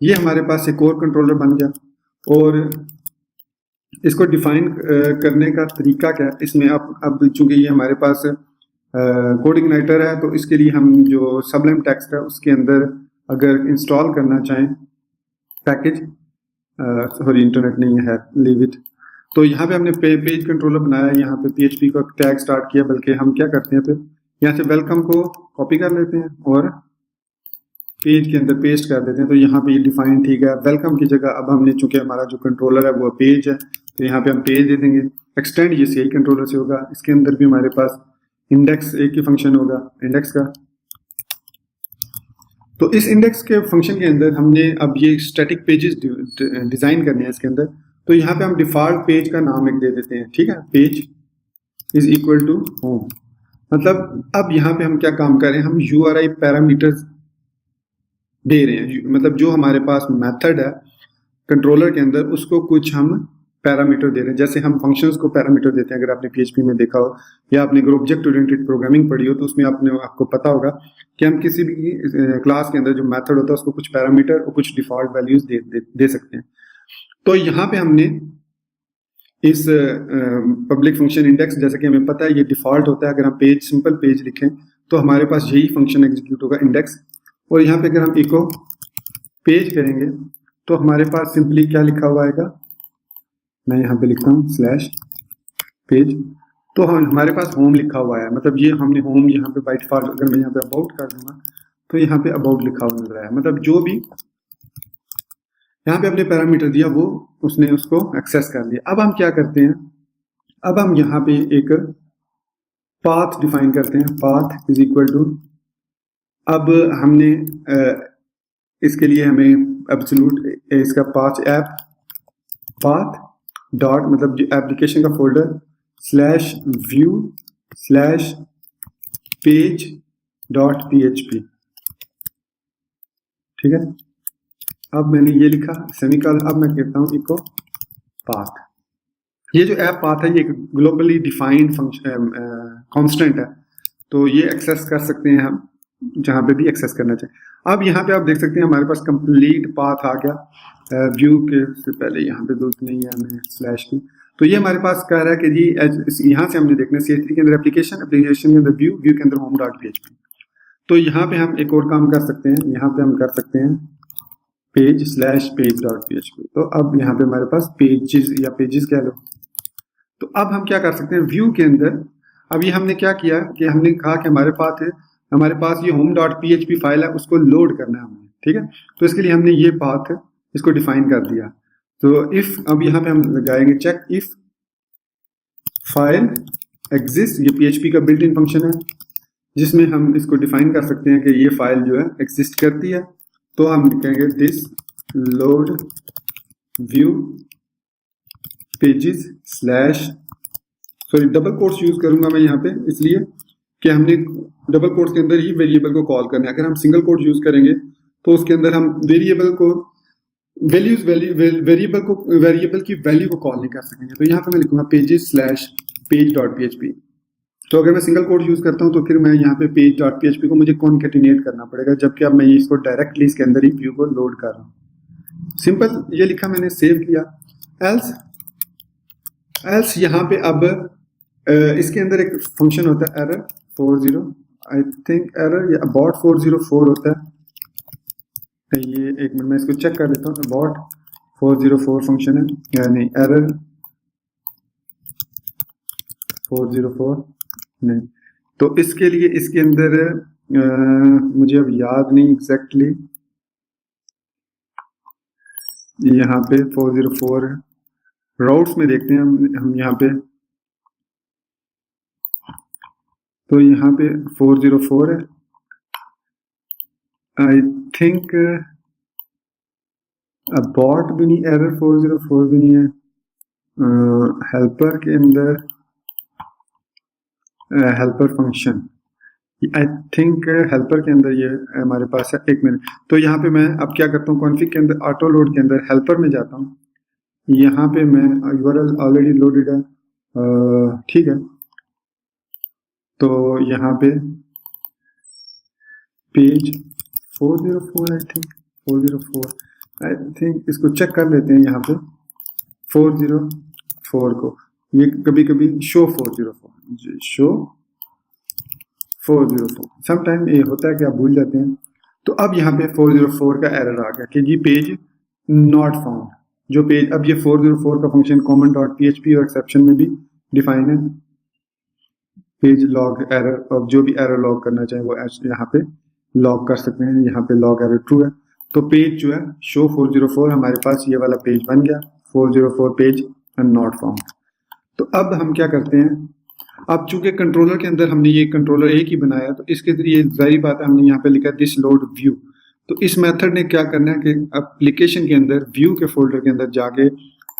ये हमारे पास एक और कंट्रोलर बन गया। और इसको डिफाइन करने का तरीका क्या है, इसमें अब चूंकि ये हमारे पास कोऑर्डिनेटर है, तो इसके लिए हम जो सबलाइम टेक्स्ट है उसके अंदर अगर इंस्टॉल करना चाहें पैकेज, सॉरी इंटरनेट नहीं है, लीव इट, तो यहाँ पे हमने पेज कंट्रोलर बनाया, यहाँ पे PHP का टैग स्टार्ट किया, बल्कि हम क्या करते हैं, फिर यहाँ से वेलकम को कॉपी कर लेते हैं और पेज के अंदर पेस्ट कर देते हैं। तो यहाँ पे ये डिफाइन ठीक है, वेलकम की जगह अब हमने, चूंकि हमारा जो कंट्रोलर है वो पेज है, तो यहाँ पे हम पेज दे देंगे। एक्सटेंड ये CI कंट्रोलर से होगा, इसके अंदर भी हमारे पास इंडेक्स एक ही फंक्शन होगा इंडेक्स का। तो इस इंडेक्स के फंक्शन के अंदर हमने अब ये स्टैटिक पेजेस डिजाइन करने हैं इसके अंदर, तो यहाँ पे हम डिफॉल्ट पेज का नाम एक दे देते हैं। ठीक है, page is equal to home. मतलब अब यहाँ पे हम क्या काम कर रहे हैं, हम URI पैरामीटर्स दे रहे हैं, मतलब जो हमारे पास मेथड है कंट्रोलर के अंदर, उसको कुछ हम पैरामीटर दे रहे हैं। जैसे हम फंक्शंस को पैरामीटर देते हैं, अगर आपने PHP में देखा हो या आपने अगर ऑब्जेक्ट ओरिएंटेड प्रोग्रामिंग पढ़ी हो, तो उसमें आपको पता होगा कि हम किसी भी क्लास के अंदर जो मेथड होता है उसको कुछ पैरामीटर और कुछ डिफॉल्ट वैल्यूज दे सकते हैं। तो यहाँ पे हमने इस पब्लिक फंक्शन इंडेक्स, जैसे कि हमें पता है ये डिफॉल्ट होता है, अगर हम पेज सिंपल पेज लिखें तो हमारे पास यही फंक्शन एग्जीक्यूट होगा इंडेक्स। और यहाँ पे अगर हम इको पेज करेंगे तो हमारे पास सिंपली क्या लिखा हुआ आएगा, मैं यहाँ पे लिखता हूँ स्लैश पेज, तो हमारे पास होम लिखा हुआ है। मतलब ये हमने होम यहाँ पे बाय डिफॉल्ट, अगर मैं यहाँ पे अबाउट कर दूंगा तो यहाँ पे अबाउट लिखा हुआ मिल रहा है। मतलब जो भी यहाँ पे अपने पैरामीटर दिया वो उसने उसको एक्सेस कर लिया। अब हम क्या करते हैं, अब हम यहाँ पे एक पाथ डिफाइन करते हैं, पाथ इज इक्वल टू, अब हमने इसके लिए हमें एब्सोल्यूट इसका पाथ डॉट, मतलब जो एप्लीकेशन का folder slash view slash page dot PHP। ठीक है, अब मैंने ये लिखा सेमीकोलन, अब मैं कहता हूँ इको पाथ। ये जो ऐप पाथ है ये एक ग्लोबली डिफाइंड फंक्शन कांस्टेंट है, तो ये एक्सेस कर सकते हैं हम जहाँ पे भी एक्सेस करना चाहें। अब यहाँ पे आप देख सकते हैं हमारे पास कंप्लीट पाथ आ गया। व्यू के से पहले यहाँ पे दोस्त नहीं है, हमें स्लैश की, तो ये हमारे पास कह रहा है कि जी यहाँ से हमने देखना है CH3 के अंदर एप्लीकेशन, एप्लीकेशन के अंदर व्यू, व्यू के अंदर होम डॉट PHP। तो यहाँ पे हम एक और काम कर सकते हैं, यहाँ पे हम कर सकते हैं page slash page dot PHP। तो अब यहाँ पे हमारे पास पेजेस या पेजेस कह लो। तो अब हम क्या कर सकते हैं व्यू के अंदर, अभी हमने क्या किया कि हमने कहा कि हमारे पास ये होम डॉट PHP फाइल है, उसको लोड करना है हमें। ठीक है, तो इसके लिए हमने ये पाथ इसको डिफाइन कर दिया। तो इफ, अब यहाँ पे हम लगाएंगे चेक इफ फाइल एग्जिस्ट, ये PHP का बिल्ट इन फंक्शन है जिसमें हम इसको डिफाइन कर सकते हैं कि ये फाइल जो है एग्जिस्ट करती है। तो हम कहेंगे this load view pages slash, sorry double quotes use करूंगा मैं यहाँ पे, इसलिए कि हमने डबल कोट्स के अंदर ही वेरिएबल को कॉल करना है। अगर हम सिंगल कोट यूज करेंगे तो उसके अंदर हम वेरिएबल की वैल्यू को कॉल नहीं कर सकेंगे। तो यहाँ पे मैं लिखूंगा pages slash page dot PHP। तो अगर मैं सिंगल कोड यूज करता हूँ तो फिर मैं यहाँ पे पेज डॉट PHP को मुझे कॉन्केटिनेट करना पड़ेगा, जबकि अब मैं इसको डायरेक्टली इसके अंदर ही व्यू को लोड कर रहा हूँ। सिंपल ये लिखा मैंने, सेव किया। एल्स यहाँ पे अब इसके अंदर एक फंक्शन होता है एरर 40, आई थिंक एरर या अबाउट 404 होता है। ये एक मिनट मैं इसको चेक कर लेता हूँ। अबाउट 404 फंक्शन है, यानी एरर 404 नहीं। तो इसके लिए इसके अंदर मुझे अब याद नहीं एग्जैक्टली, यहाँ पे 404 है। राउट्स में देखते हैं हम यहाँ पे, तो यहाँ पे 404 है। आई थिंक अबाउट भी नहीं, एरर 404 भी नहीं है। हेल्पर के अंदर helper function, I think helper के अंदर ये हमारे पास है। एक मिनट, तो यहाँ पे मैं अब क्या करता हूँ, कॉन्फ़िग के अंदर ऑटो लोड के अंदर हेल्पर में जाता हूँ। यहाँ पे मैं यूआरएल ऑलरेडी लोडेड है, ठीक है। तो यहाँ पे page 404 I think, 404 I think, इसको चेक कर लेते हैं। यहाँ पे 404 को ये कभी कभी शो 404 शो 404 समटाइम ये होता है कि आप भूल जाते हैं। तो अब यहाँ पे 404 का एरर आ गया कि जी पेज नॉट फाउंड। जो पेज, अब ये 404 का फंक्शन कॉमन डॉट पीएचपी और एक्सेप्शन में भी डिफाइन है। पेज लॉग एरर, और जो भी एरर लॉग करना चाहे वो यहाँ पे लॉग कर सकते हैं। यहाँ पे लॉग एरर ट्रू है, तो पेज जो है शो 404 हमारे पास ये वाला पेज बन गया, 404 पेज एंड नॉट फाउंड। तो अब हम क्या करते हैं, अब चूंकि कंट्रोलर के अंदर हमने ये कंट्रोलर एक ही बनाया, तो इसके जरिए जाहिर बात है हमने यहाँ पे लिखा दिस लोड व्यू। तो इस मेथड ने क्या करना है कि एप्लीकेशन के अंदर व्यू के फोल्डर के अंदर जाके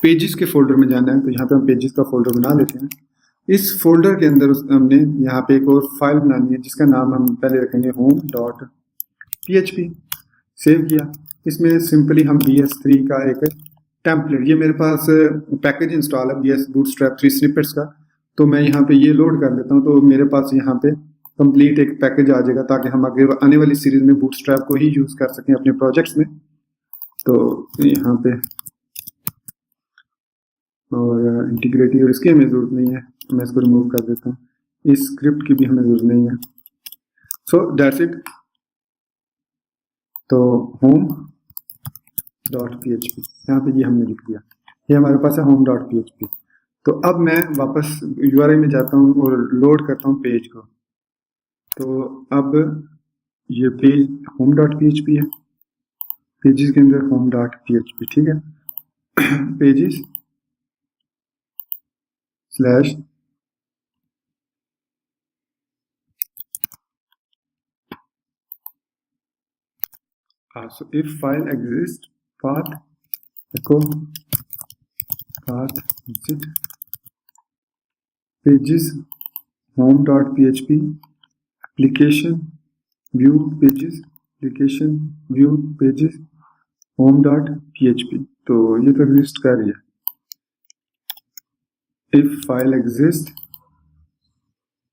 पेजेस के फोल्डर में जाना है। तो यहाँ पे हम पेजेस का फोल्डर बना लेते हैं। इस फोल्डर के अंदर हमने यहाँ पे एक और फाइल बनानी है जिसका नाम हम पहले रखेंगे home.php। सेव किया। इसमें सिंपली हम BS3 का एक टेम्पलेट, ये मेरे पास पैकेज इंस्टॉल है BS बूटस्ट्रैप 3 स्निपेट्स का, तो मैं यहाँ पे ये लोड कर लेता हूँ। तो मेरे पास यहाँ पे कंप्लीट एक पैकेज आ जाएगा ताकि हम आगे आने वाली सीरीज में बूटस्ट्रैप को ही यूज कर सकें अपने प्रोजेक्ट्स में। तो यहाँ पे और इंटीग्रेटिव, और इसकी हमें जरूरत नहीं है, मैं इसको रिमूव कर देता हूँ। इस स्क्रिप्ट की भी हमें जरूरत नहीं है। So that's it. तो home.php यहाँ पे ये हमने लिख दिया, ये हमारे पास है home.php। तो अब मैं वापस URI में जाता हूँ और लोड करता हूँ पेज को। तो अब ये पेज home.php है, पेजेस के अंदर home.php, ठीक है। Pages slash so if file exists path echo path exit pages home.php application view pages application view pages home.php। तो ये तो एग्जिस्ट कर रही है। if file exists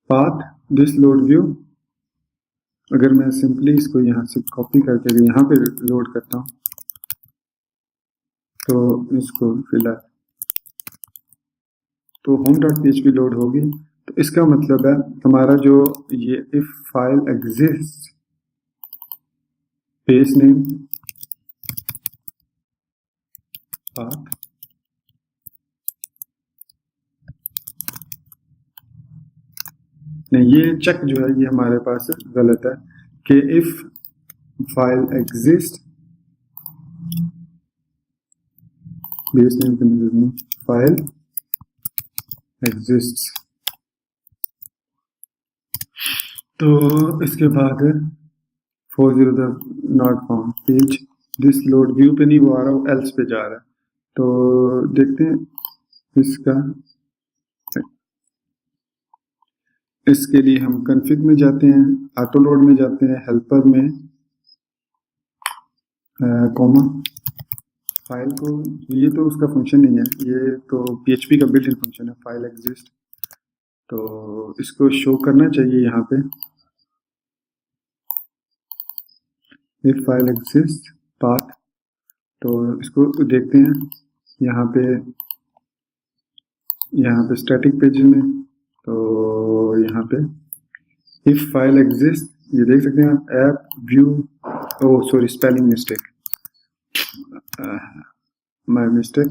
path this load view, अगर मैं सिंपली इसको यहाँ से कॉपी करके यहाँ पे लोड करता हूँ तो इसको फिलहाल तो home.php लोड होगी। तो इसका मतलब है हमारा जो ये if file exist page name path नहीं, ये चेक जो है ये हमारे पास गलत है कि if file exist base name के नहीं, फाइल एग्जिस्ट। तो इसके बाद 403 not found page this load view पे नहीं वो आ रहा, वो एल्स पे जा रहा है। तो देखते हैं इसका, इसके लिए हम कॉन्फ़िग में जाते हैं, ऑटो लोड में जाते हैं, हेल्पर में कॉमा फाइल को, ये तो उसका फंक्शन नहीं है, ये तो PHP का बिल्ट इन फंक्शन है फाइल एग्जिस्ट। तो इसको शो करना चाहिए यहाँ पे इफ फाइल एग्जिस्ट पाथ। तो इसको देखते हैं यहाँ पे स्टैटिक पेज में। तो यहाँ पे इफ फाइल एग्जिस्ट, ये देख सकते हैं आप, app view, oh sorry spelling mistake, my mistake,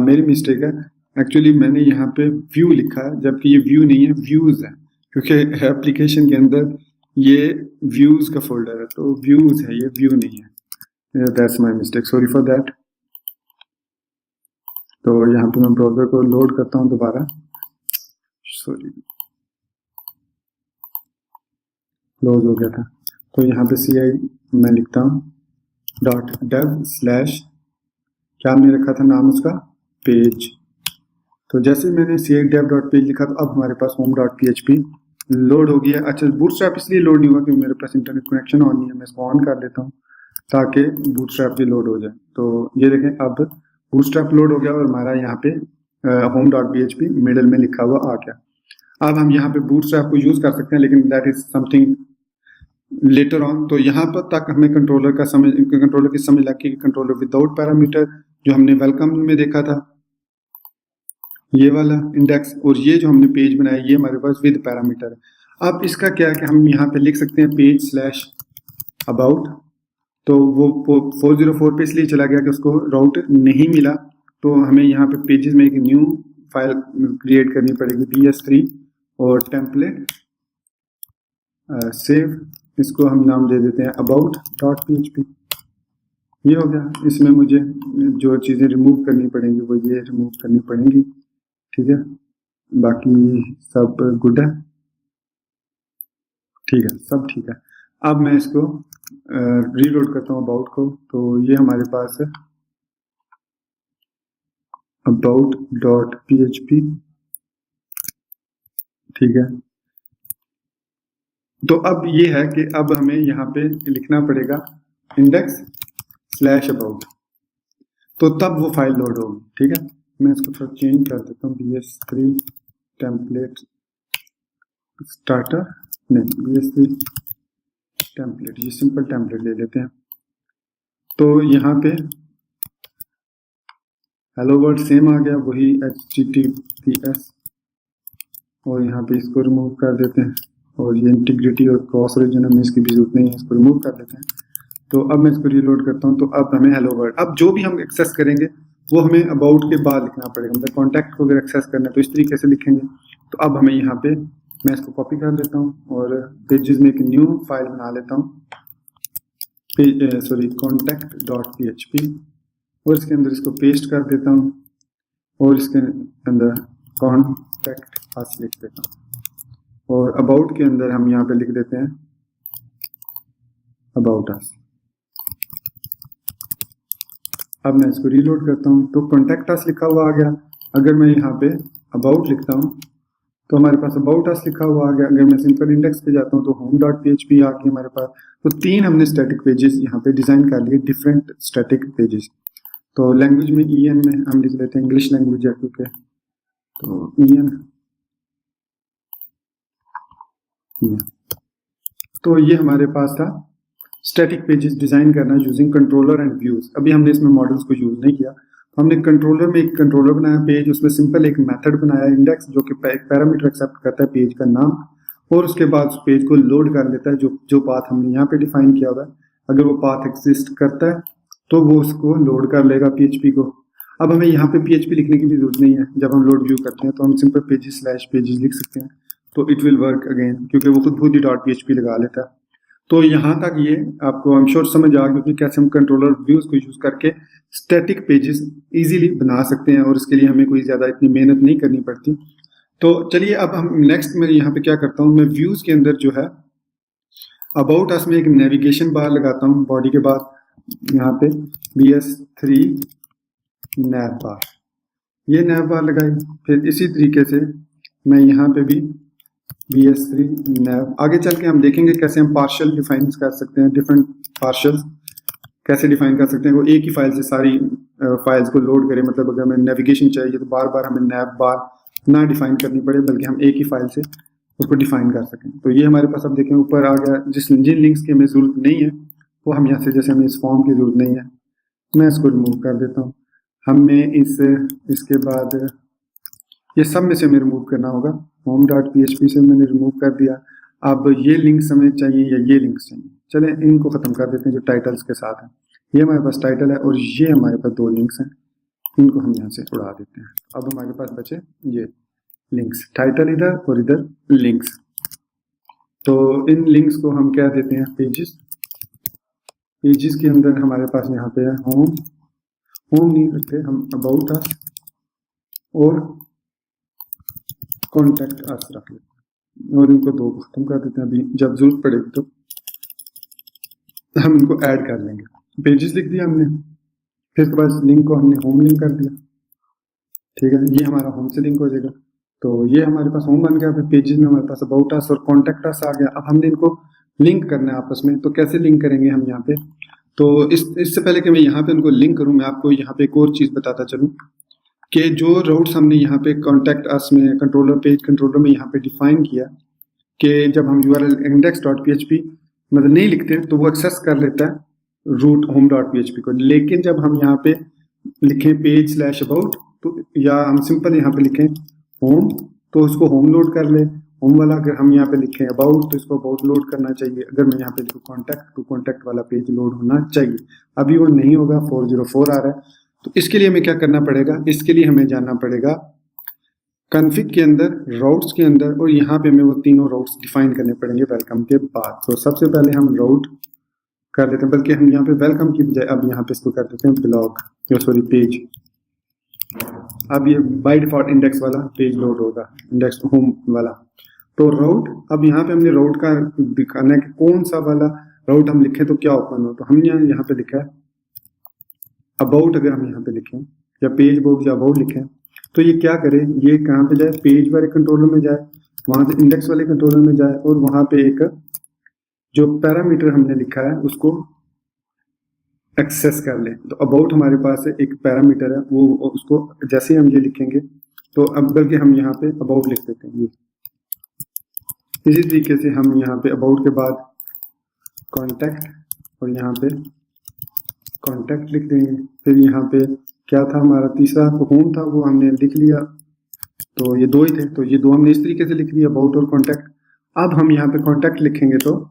मेरी मिस्टेक है। एक्चुअली मैंने यहाँ पे व्यू लिखा है जबकि ये व्यू नहीं है, व्यूज है, क्योंकि एप्लीकेशन के अंदर ये व्यूज का फोल्डर है, तो व्यूज है, ये व्यू नहीं है। That's my mistake, sorry for that. तो यहाँ पे मैं ब्राउजर को लोड करता हूँ दोबारा, सॉरी क्लोज हो गया था। तो यहाँ पे CI मैं लिखता हूँ .dev/ क्या हमने रखा था नाम उसका, पेज। तो जैसे मैंने CI_dev.page लिखा तो अब हमारे पास home.php लोड हो गया। अच्छा, बूटस्ट्रैप इसलिए लोड नहीं हुआ क्योंकि मेरे पास इंटरनेट कनेक्शन ऑन नहीं है। मैं इसको ऑन कर देता हूँ ताकि बूटस्ट्रैप भी लोड हो जाए। तो ये देखें, अब बूटस्ट्रैप लोड हो गया और हमारा यहाँ पे home.php मिडल में लिखा हुआ आ गया। अब हम यहाँ पे बूटस्ट्रैप को यूज कर सकते हैं, लेकिन that is something later on. तो यहाँ पर तक हमें कंट्रोलर की समझ लग गई। कंट्रोलर विदाउट पैरामीटर जो हमने वेलकम में देखा था, ये वाला इंडेक्स, और ये जो हमने पेज बनाया ये हमारे पास विद पैरामीटर है। अब इसका क्या है कि हम यहाँ पे लिख सकते हैं page/about। तो वो 404 पे इसलिए चला गया कि उसको राउट नहीं मिला, तो हमें यहाँ पे पेजेस में एक न्यू फाइल क्रिएट करनी पड़ेगी, bs3 और टेम्पलेट सेव, इसको हम नाम दे देते हैं about.php। ये हो गया। इसमें मुझे जो चीज़ें रिमूव करनी पड़ेंगी वो ये रिमूव करनी पड़ेंगी, ठीक है। बाकी सब गुड है, ठीक है, सब ठीक है। अब मैं इसको रीलोड करता हूँ अबाउट को। तो ये हमारे पास है about.php, ठीक है। तो अब ये है कि अब हमें यहाँ पे लिखना पड़ेगा index/about, तो तब वो फाइल लोड होगी, ठीक है। मैं इसको थोड़ा चेंज कर देता हूँ, bs3 टेम्पलेट स्टार्टर, नहीं bs3 टेम्पलेट, ये सिंपल टेम्पलेट ले लेते हैं। तो यहाँ पे हेलो वर्ल्ड सेम आ गया, वही https, और यहाँ पे इसको रिमूव कर देते हैं, और ये इंटीग्रिटी और क्रॉस रीजन हमें इसकी भी जरूरत नहीं है, इसको रिमूव कर देते हैं। तो अब मैं इसको रीलोड करता हूँ। तो अब हमें हेलो वर्ल्ड, अब जो भी हम एक्सेस करेंगे वो हमें अबाउट के बाद लिखना पड़ेगा। मतलब कॉन्टैक्ट को अगर एक्सेस करना है तो इस तरीके से लिखेंगे। तो अब हमें यहाँ पे, मैं इसको कॉपी कर देता हूँ और पेजेस में एक न्यू फाइल बना लेता हूँ, contact.php, और इसके अंदर इसको पेस्ट कर देता हूँ और इसके अंदर कॉन्टैक्ट पास लिख देता हूँ, और अबाउट के अंदर हम यहाँ पे लिख देते हैं अबाउट अस। अब मैं इसको रीलोड करता हूँ तो कॉन्टैक्ट अस लिखा हुआ आ गया। अगर मैं यहाँ पे अबाउट लिखता हूँ तो हमारे पास अबाउट अस लिखा हुआ आ गया। अगर मैं सिंपल इंडेक्स पे जाता हूँ तो home.php आ गया हमारे पास। तो तीन हमने स्टैटिक पेजेस यहाँ पे डिजाइन कर लिए, डिफरेंट स्टैटिक पेजेस। तो लैंग्वेज में EN में हम लिख लेते हैं, इंग्लिश लैंग्वेज है क्योंकि, तो EN। तो ये हमारे पास था स्टैटिक पेजेस डिजाइन करना यूजिंग कंट्रोलर एंड व्यूज। अभी हमने इसमें मॉडल्स को यूज नहीं किया। हमने कंट्रोलर में एक कंट्रोलर बनाया पेज, उसमें सिंपल एक मेथड बनाया इंडेक्स, जो कि एक पैरामीटर एक्सेप्ट करता है पेज का नाम, और उसके बाद उस पेज को लोड कर लेता है जो पाथ हमने यहाँ पे डिफाइन किया हुआ है। अगर वो पाथ एग्जिस्ट करता है तो वो उसको लोड कर लेगा PHP को। अब हमें यहाँ पे PHP लिखने की भी जरूरत नहीं है। जब हम लोड व्यू करते हैं तो हम सिंपल pages/pages लिख सकते हैं, तो इट विल वर्क अगेन, क्योंकि वो खुद ही .php लगा लेता है। तो यहाँ तक ये आपको आई एम श्योर समझ आ गया कि कैसे हम कंट्रोलर व्यूज को यूज करके स्टैटिक पेजेस इजीली बना सकते हैं, और इसके लिए हमें कोई ज्यादा इतनी मेहनत नहीं करनी पड़ती। तो चलिए अब हम नेक्स्ट में यहाँ पे क्या करता हूँ, मैं व्यूज के अंदर जो है अबाउट अस में एक नेविगेशन बार लगाता हूँ बॉडी के बाद, यहाँ पे BS3 नैव बार, ये नैव बार लगाई। फिर इसी तरीके से मैं यहाँ पे भी BS3 नैव। आगे चल के हम देखेंगे कैसे हम पार्शियल डिफाइन कर सकते हैं, डिफरेंट पार्शियल कैसे डिफाइन कर सकते हैं। वो एक ही फाइल से सारी फाइल्स को लोड करें। मतलब अगर हमें नेविगेशन चाहिए तो बार बार हमें नैव बार ना डिफाइन करनी पड़े, बल्कि हम एक ही फाइल से उसको डिफाइन कर सकें। तो ये हमारे पास अब देखें ऊपर आ गया। जिन लिंक्स की हमें ज़रूरत नहीं है वो हम यहाँ से, जैसे हमें इस फॉर्म की ज़रूरत नहीं है, मैं इसको रिमूव कर देता हूँ। हमें इसके बाद ये सब में से हमें रिमूव करना होगा। home.php से मैंने रिमूव कर दिया। अब ये लिंक्स हमें चाहिए या ये लिंक्स चाहिए, चलें इनको ख़त्म कर देते हैं जो टाइटल्स के साथ हैं। ये हमारे पास टाइटल है और ये हमारे पास 2 लिंक्स हैं, इनको हम यहाँ से उड़ा देते हैं। अब हमारे पास बचे ये लिंक्स, टाइटल इधर और इधर लिंक्स। तो इन लिंक्स को हम क्या देते हैं, पेजेस। पेजेस के अंदर हमारे पास यहाँ पे है होम नहीं रखते हम, अबाउट अस और कॉन्टैक्ट अस रख लेते हैं और इनको 2 खत्म कर देते हैं। अभी जब जरूरत पड़ेगी तो हम इनको ऐड कर लेंगे। पेजेस लिख दिया हमने, फिर उसके बाद लिंक को हमने होम लिंक कर दिया, ठीक है। ये हमारा होम से लिंक हो जाएगा। तो ये हमारे पास होम बन गया। फिर पेजेस में हमारे पास अबाउट अस और कॉन्टैक्ट अस आ गया। अब हमने इनको लिंक करना है आपस में। तो कैसे लिंक करेंगे हम यहाँ पे, तो इससे पहले कि मैं यहाँ पे उनको लिंक करूँ, मैं आपको यहाँ पे एक और चीज़ बताता चलूँ कि जो रूट्स हमने यहाँ पे कॉन्टैक्ट अस में कंट्रोलर, पेज कंट्रोलर में यहाँ पे डिफाइन किया कि जब हम URL index.php मतलब नहीं लिखते तो वो एक्सेस कर लेता है रूट home.php को। लेकिन जब हम यहाँ पे लिखें page/about तो या हम सिंपल यहाँ पे लिखें होम तो उसको होम लोड कर ले। होम वाला अगर हम यहाँ पे लिखें अबाउट तो इसको अबाउट लोड करना चाहिए। अगर मैं यहाँ पे लिखूँ कॉन्टैक्ट तो कॉन्टैक्ट वाला पेज लोड होना चाहिए। अभी वो नहीं होगा, 404 आ रहा है। तो इसके लिए हमें क्या करना पड़ेगा, इसके लिए हमें जाना पड़ेगा कॉन्फ़िग के अंदर, राउट्स के अंदर, और यहाँ पे हमें वो तीनों राउट्स डिफाइन करने पड़ेंगे वेलकम के बाद। तो सबसे पहले हम राउट कर देते हैं, बल्कि हम यहाँ पे वेलकम की बजाय अब यहाँ पे इसको कर देते हैं ब्लॉग, सॉरी पेज। अब ये बाय डिफॉल्ट इंडेक्स वाला पेज लोड होगा, इंडेक्स होम वाला। तो राउट, अब यहाँ पे हमने राउट का दिखाना है कि कौन सा वाला राउट हम लिखें तो क्या ओपन हो। तो हमने यहाँ पे लिखा है अबाउट। अगर हम यहाँ पे लिखें या पेज बॉक्स या अबाउट लिखें तो ये क्या करे, ये कहाँ पे जाए, पेज वाले कंट्रोलर में जाए, वहां से इंडेक्स वाले कंट्रोलर में जाए और वहां पे एक जो पैरामीटर हमने लिखा है उसको एक्सेस कर ले। तो अबाउट हमारे पास एक पैरामीटर है, वो उसको जैसे हम ये लिखेंगे तो अब बल्कि हम यहाँ पे अबाउट लिख देते हैं। ये इसी तरीके से हम यहाँ पे अबाउट के बाद कॉन्टैक्ट और यहाँ पे कॉन्टैक्ट लिख देंगे। फिर यहाँ पे क्या था हमारा तीसरा, तो होम था, वो हमने लिख लिया। तो ये 2 ही थे, तो ये 2 हमने इस तरीके से लिख लिया, अबाउट और कॉन्टैक्ट। अब हम यहाँ पे कॉन्टैक्ट लिखेंगे तो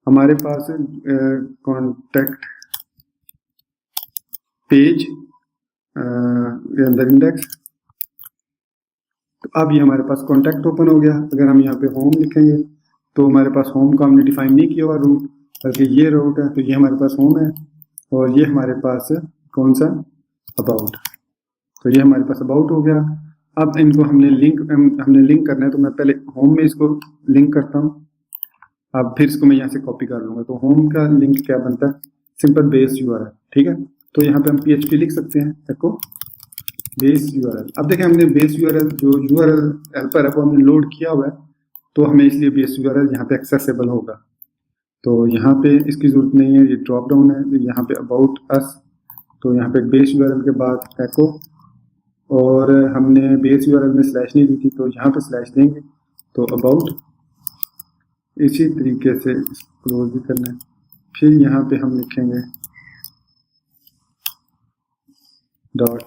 हमारे पास कॉन्टैक्ट पेज अंदर इंडेक्स। तो अब ये हमारे पास कॉन्टैक्ट ओपन हो गया। अगर हम यहाँ पे होम लिखेंगे तो हमारे पास होम को हमने डिफाइन नहीं किया हुआ रूट, बल्कि ये रूट है। तो ये हमारे पास होम है और ये हमारे पास कौन सा, अबाउट। तो ये हमारे पास अबाउट हो गया। अब इनको हमने लिंक करना है। तो मैं पहले होम में इसको लिंक करता हूँ, अब फिर इसको मैं यहाँ से कॉपी कर लूँगा। तो होम का लिंक क्या बनता है, सिंपल बेस URL, ठीक है। तो यहाँ पे हम PHP लिख सकते हैं, एको बेस URL। अब देखें हमने बेस URL जो URL हेल्पर है वो हमने लोड किया हुआ है, तो हमें इसलिए बेस URL यहाँ पे एक्सेसिबल होगा। तो यहाँ पे इसकी जरूरत नहीं है, ये ड्रॉप डाउन है। यहाँ पे अबाउट अस, तो यहाँ पे बेस URL के बाद एको, और हमने बेस URL में स्लैश नहीं दी थी तो यहाँ पे स्लैश देंगे। तो अबाउट, इसी तरीके से क्लोज भी करना है। फिर यहाँ पे हम लिखेंगे डॉट,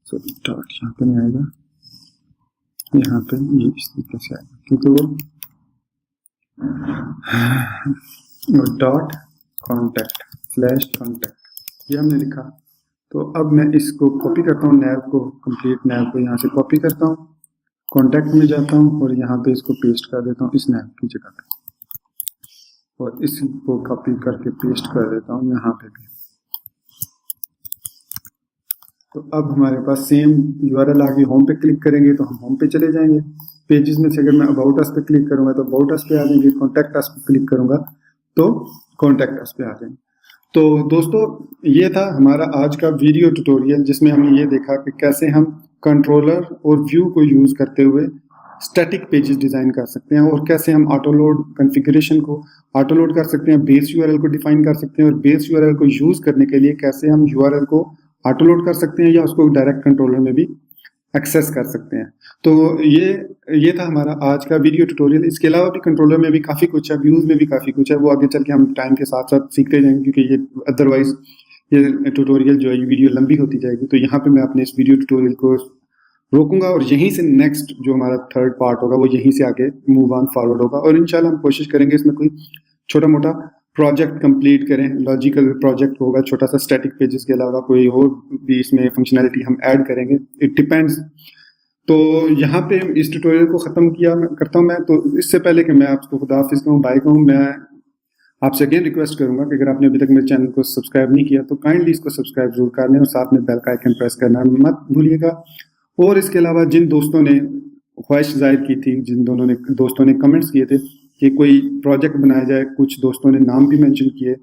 सॉरी डॉट यहाँ पे नहीं आएगा, यहाँ पे ये इस तरीके से आएगा क्योंकि वो डॉट कॉन्टैक्ट स्लैश कॉन्टैक्ट ये हमने लिखा। तो अब मैं इसको कॉपी करता हूँ, नैव को, कंप्लीट नैव को यहाँ से कॉपी करता हूँ, कॉन्टैक्ट में जाता हूँ और यहाँ पे इसको पेस्ट कर देता हूँ इस नैव की जगह पे, और इसको कॉपी करके पेस्ट कर देता हूँ यहाँ पे भी। तो अब हमारे पास सेम URL आ गई। होम पे क्लिक करेंगे तो हम होम पे चले जाएंगे। पेजेस में से अगर मैं अबाउट अस पे क्लिक करूंगा तो अबाउट अस पे आ जाएंगे, कॉन्टैक्ट अस पे क्लिक करूंगा तो कॉन्टैक्ट अस पे आ जाएंगे। तो दोस्तों ये था हमारा आज का वीडियो ट्यूटोरियल, जिसमें हमने ये देखा कि कैसे हम कंट्रोलर और व्यू को यूज करते हुए स्टैटिक पेजेस डिजाइन कर सकते हैं, और कैसे हम ऑटो लोड कॉन्फ़िगरेशन को ऑटो लोड कर सकते हैं, बेस URL को डिफाइन कर सकते हैं, और बेस URL को यूज करने के लिए कैसे हम URL को ऑटो लोड कर सकते हैं या उसको डायरेक्ट कंट्रोलर में भी एक्सेस कर सकते हैं। तो ये था हमारा आज का वीडियो ट्यूटोरियल। इसके अलावा भी कंट्रोलर में भी काफ़ी कुछ है, व्यूज़ में भी काफ़ी कुछ है, वो आगे चल के हम टाइम के साथ साथ सीखते जाएंगे, क्योंकि ये अदरवाइज ये ट्यूटोरियल जो है ये वीडियो लंबी होती जाएगी। तो यहाँ पे मैं अपने इस वीडियो ट्यूटोरियल को रोकूंगा और यहीं से नेक्स्ट जो हमारा थर्ड पार्ट होगा वो यहीं से आगे मूव ऑन फॉरवर्ड होगा। और इंशाल्लाह हम कोशिश करेंगे इसमें कोई छोटा मोटा प्रोजेक्ट कंप्लीट करें, लॉजिकल प्रोजेक्ट होगा छोटा सा, स्टैटिक पेजेस के अलावा कोई और भी इसमें फंक्शनैलिटी हम ऐड करेंगे, इट डिपेंड्स। तो यहाँ पे इस ट्यूटोरियल को ख़त्म करता हूँ मैं। तो इससे पहले कि मैं आपको खुदा हाफिज़ कहूँ, बाय कहूँ, मैं आपसे अगेन रिक्वेस्ट करूंगा कि अगर आपने अभी तक मेरे चैनल को सब्सक्राइब नहीं किया तो काइंडली इसको सब्सक्राइब जरूर कर लें और साथ में बेल का आइकन प्रेस करना मत भूलिएगा। और इसके अलावा जिन दोस्तों ने ख्वाहिश जाहिर की थी, जिन दोस्तों ने कमेंट्स किए थे कि कोई प्रोजेक्ट बनाया जाए, कुछ दोस्तों ने नाम भी मेंशन किए,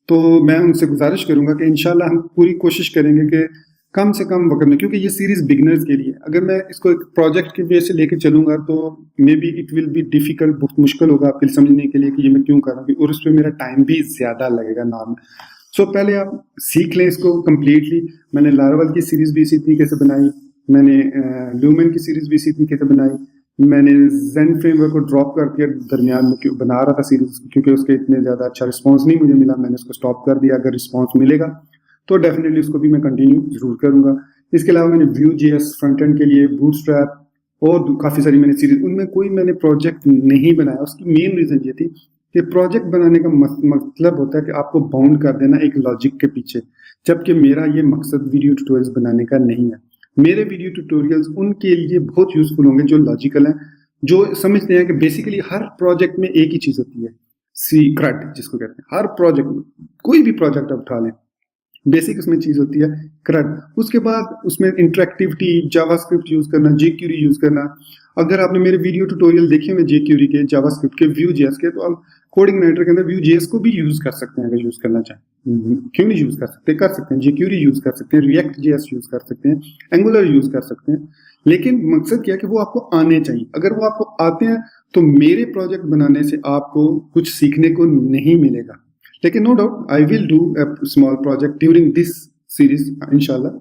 तो मैं उनसे गुजारिश करूंगा कि इंशाल्लाह हम पूरी कोशिश करेंगे कि कम से कम वक्त में, क्योंकि ये सीरीज बिगनर्स के लिए, अगर मैं इसको एक प्रोजेक्ट के वे से लेके चलूंगा तो may be it will be difficult, बहुत मुश्किल होगा आपके लिए समझने के लिए कि ये मैं क्यों कर रहा हूँ, और उस पर मेरा टाइम भी ज्यादा लगेगा नॉर्मल। सो पहले आप सीख लें इसको कम्प्लीटली। मैंने लारावल की सीरीज भी इसी तरीके से बनाई, मैंने ल्यूमेन की सीरीज भी इसी तरीके से बनाई, मैंने ज़ेन फ्रेमवर्क को ड्रॉप करके दरमियान में बना रहा था सीरीज, क्योंकि उसके इतने ज़्यादा अच्छा रिस्पांस नहीं मुझे मिला, मैंने उसको स्टॉप कर दिया। अगर रिस्पांस मिलेगा तो डेफिनेटली उसको भी मैं कंटिन्यू जरूर करूंगा। इसके अलावा मैंने Vue.js फ्रंट एंड के लिए, बूटस्ट्रैप और काफ़ी सारी मैंने सीरीज, उनमें कोई मैंने प्रोजेक्ट नहीं बनाया। उसकी मेन रीज़न ये थी कि प्रोजेक्ट बनाने का मतलब होता है कि आपको बाउंड कर देना एक लॉजिक के पीछे, जबकि मेरा ये मकसद वीडियो ट्यूटोरियल्स बनाने का नहीं है। मेरे वीडियो ट्यूटोरियल्स उनके लिए बहुत यूजफुल होंगे जो लॉजिकल हैं, जो समझते हैं कि बेसिकली हर प्रोजेक्ट में एक ही चीज़ होती है, CRUD जिसको कहते हैं। हर प्रोजेक्ट में, कोई भी प्रोजेक्ट आप उठा लें, बेसिक उसमें चीज होती है CRUD। उसके बाद उसमें इंटरेक्टिविटी, जावास्क्रिप्ट यूज करना, jQuery यूज करना। अगर आपने मेरे वीडियो ट्यूटोरियल देखे हुए jQuery के, जावास्क्रिप्ट के, Vue.js के, तो आप कोडिंग नाइटर के अंदर Vue.js को भी यूज कर सकते हैं अगर यूज करना चाहें। क्यों नहीं यूज कर सकते, कर सकते हैं। jQuery यूज कर सकते हैं, React.js यूज कर सकते हैं, Angular यूज कर सकते हैं। लेकिन मकसद क्या है कि वो आपको आने चाहिए। अगर वो आपको आते हैं तो मेरे प्रोजेक्ट बनाने से आपको कुछ सीखने को नहीं मिलेगा। लेकिन no doubt I will do a small project during this series. इंशाल्लाह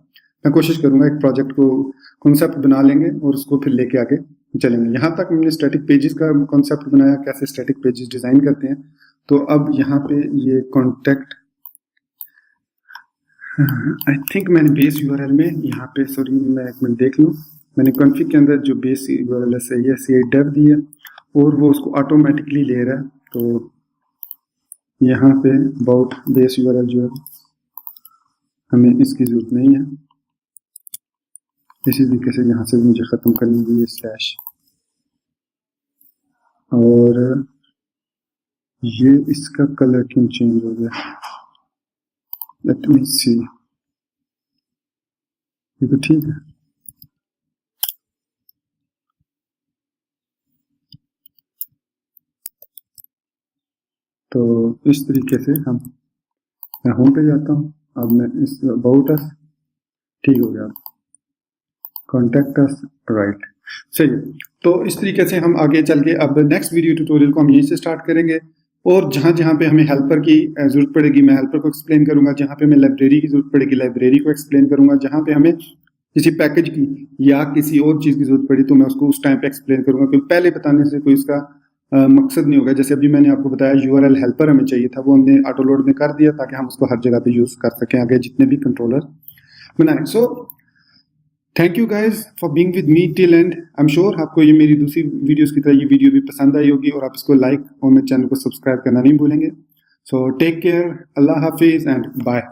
मैं कोशिश करूंगा एक प्रोजेक्ट को कॉन्सेप्ट बना लेंगे और उसको फिर लेके आगे चलेंगे। यहाँ तक मैंने स्टैटिक पेजेस का कॉन्सेप्ट बनाया, कैसे स्टैटिक पेजेस डिजाइन करते हैं। तो अब यहाँ पे ये कॉन्टेक्ट, आई थिंक मैंने बेस यूआरएल में यहाँ पे, सॉरी मैं एक मिनट देख लूँ, मैंने कॉन्फिग के अंदर जो बेस यूआरएल सही है C8dev दी है और वो उसको ऑटोमेटिकली ले रहा है। तो यहाँ पे अबाउट बेस यूआरएल जो है हमें इसकी जरूरत नहीं है। इसी तरीके से यहाँ से मुझे ख़त्म करनी है ये स्लैश, और ये इसका कलर क्यों चेंज हो गया, लेट मी सी, ये तो ठीक है। तो इस तरीके से मैं होम पे जाता हूँ। अब मैं इस अबाउट अस, ठीक हो गया, कॉन्टैक्ट अस, राइट, सही है। तो इस तरीके से हम आगे चल के अब नेक्स्ट वीडियो ट्यूटोरियल को हम यहीं से स्टार्ट करेंगे। और जहाँ जहाँ पे हमें हेल्पर की जरूरत पड़ेगी मैं हेल्पर को एक्सप्लेन करूंगा, जहाँ पे हमें लाइब्रेरी की जरूरत पड़ेगी लाइब्रेरी को एक्सप्लेन करूंगा, जहाँ पे हमें किसी पैकेज की या किसी और चीज़ की जरूरत पड़ी तो मैं उसको उस टाइम पे एक्सप्लेन करूंगा, क्योंकि पहले बताने से कोई उसका मकसद नहीं होगा। जैसे अभी मैंने आपको बताया यूआरएल हेल्पर हमें चाहिए था, वो हमने ऑटो लोड में कर दिया ताकि हम उसको हर जगह पे यूज कर सकें आगे जितने भी कंट्रोलर बनाए। So thank you guys for being with me till and. I am sure आपको ये मेरी दूसरी वीडियोस की तरह ये वीडियो भी पसंद आई होगी और आप इसको लाइक और मेरे चैनल को सब्सक्राइब करना नहीं भूलेंगे। सो टेक केयर, अल्लाह हाफिज एंड बाय।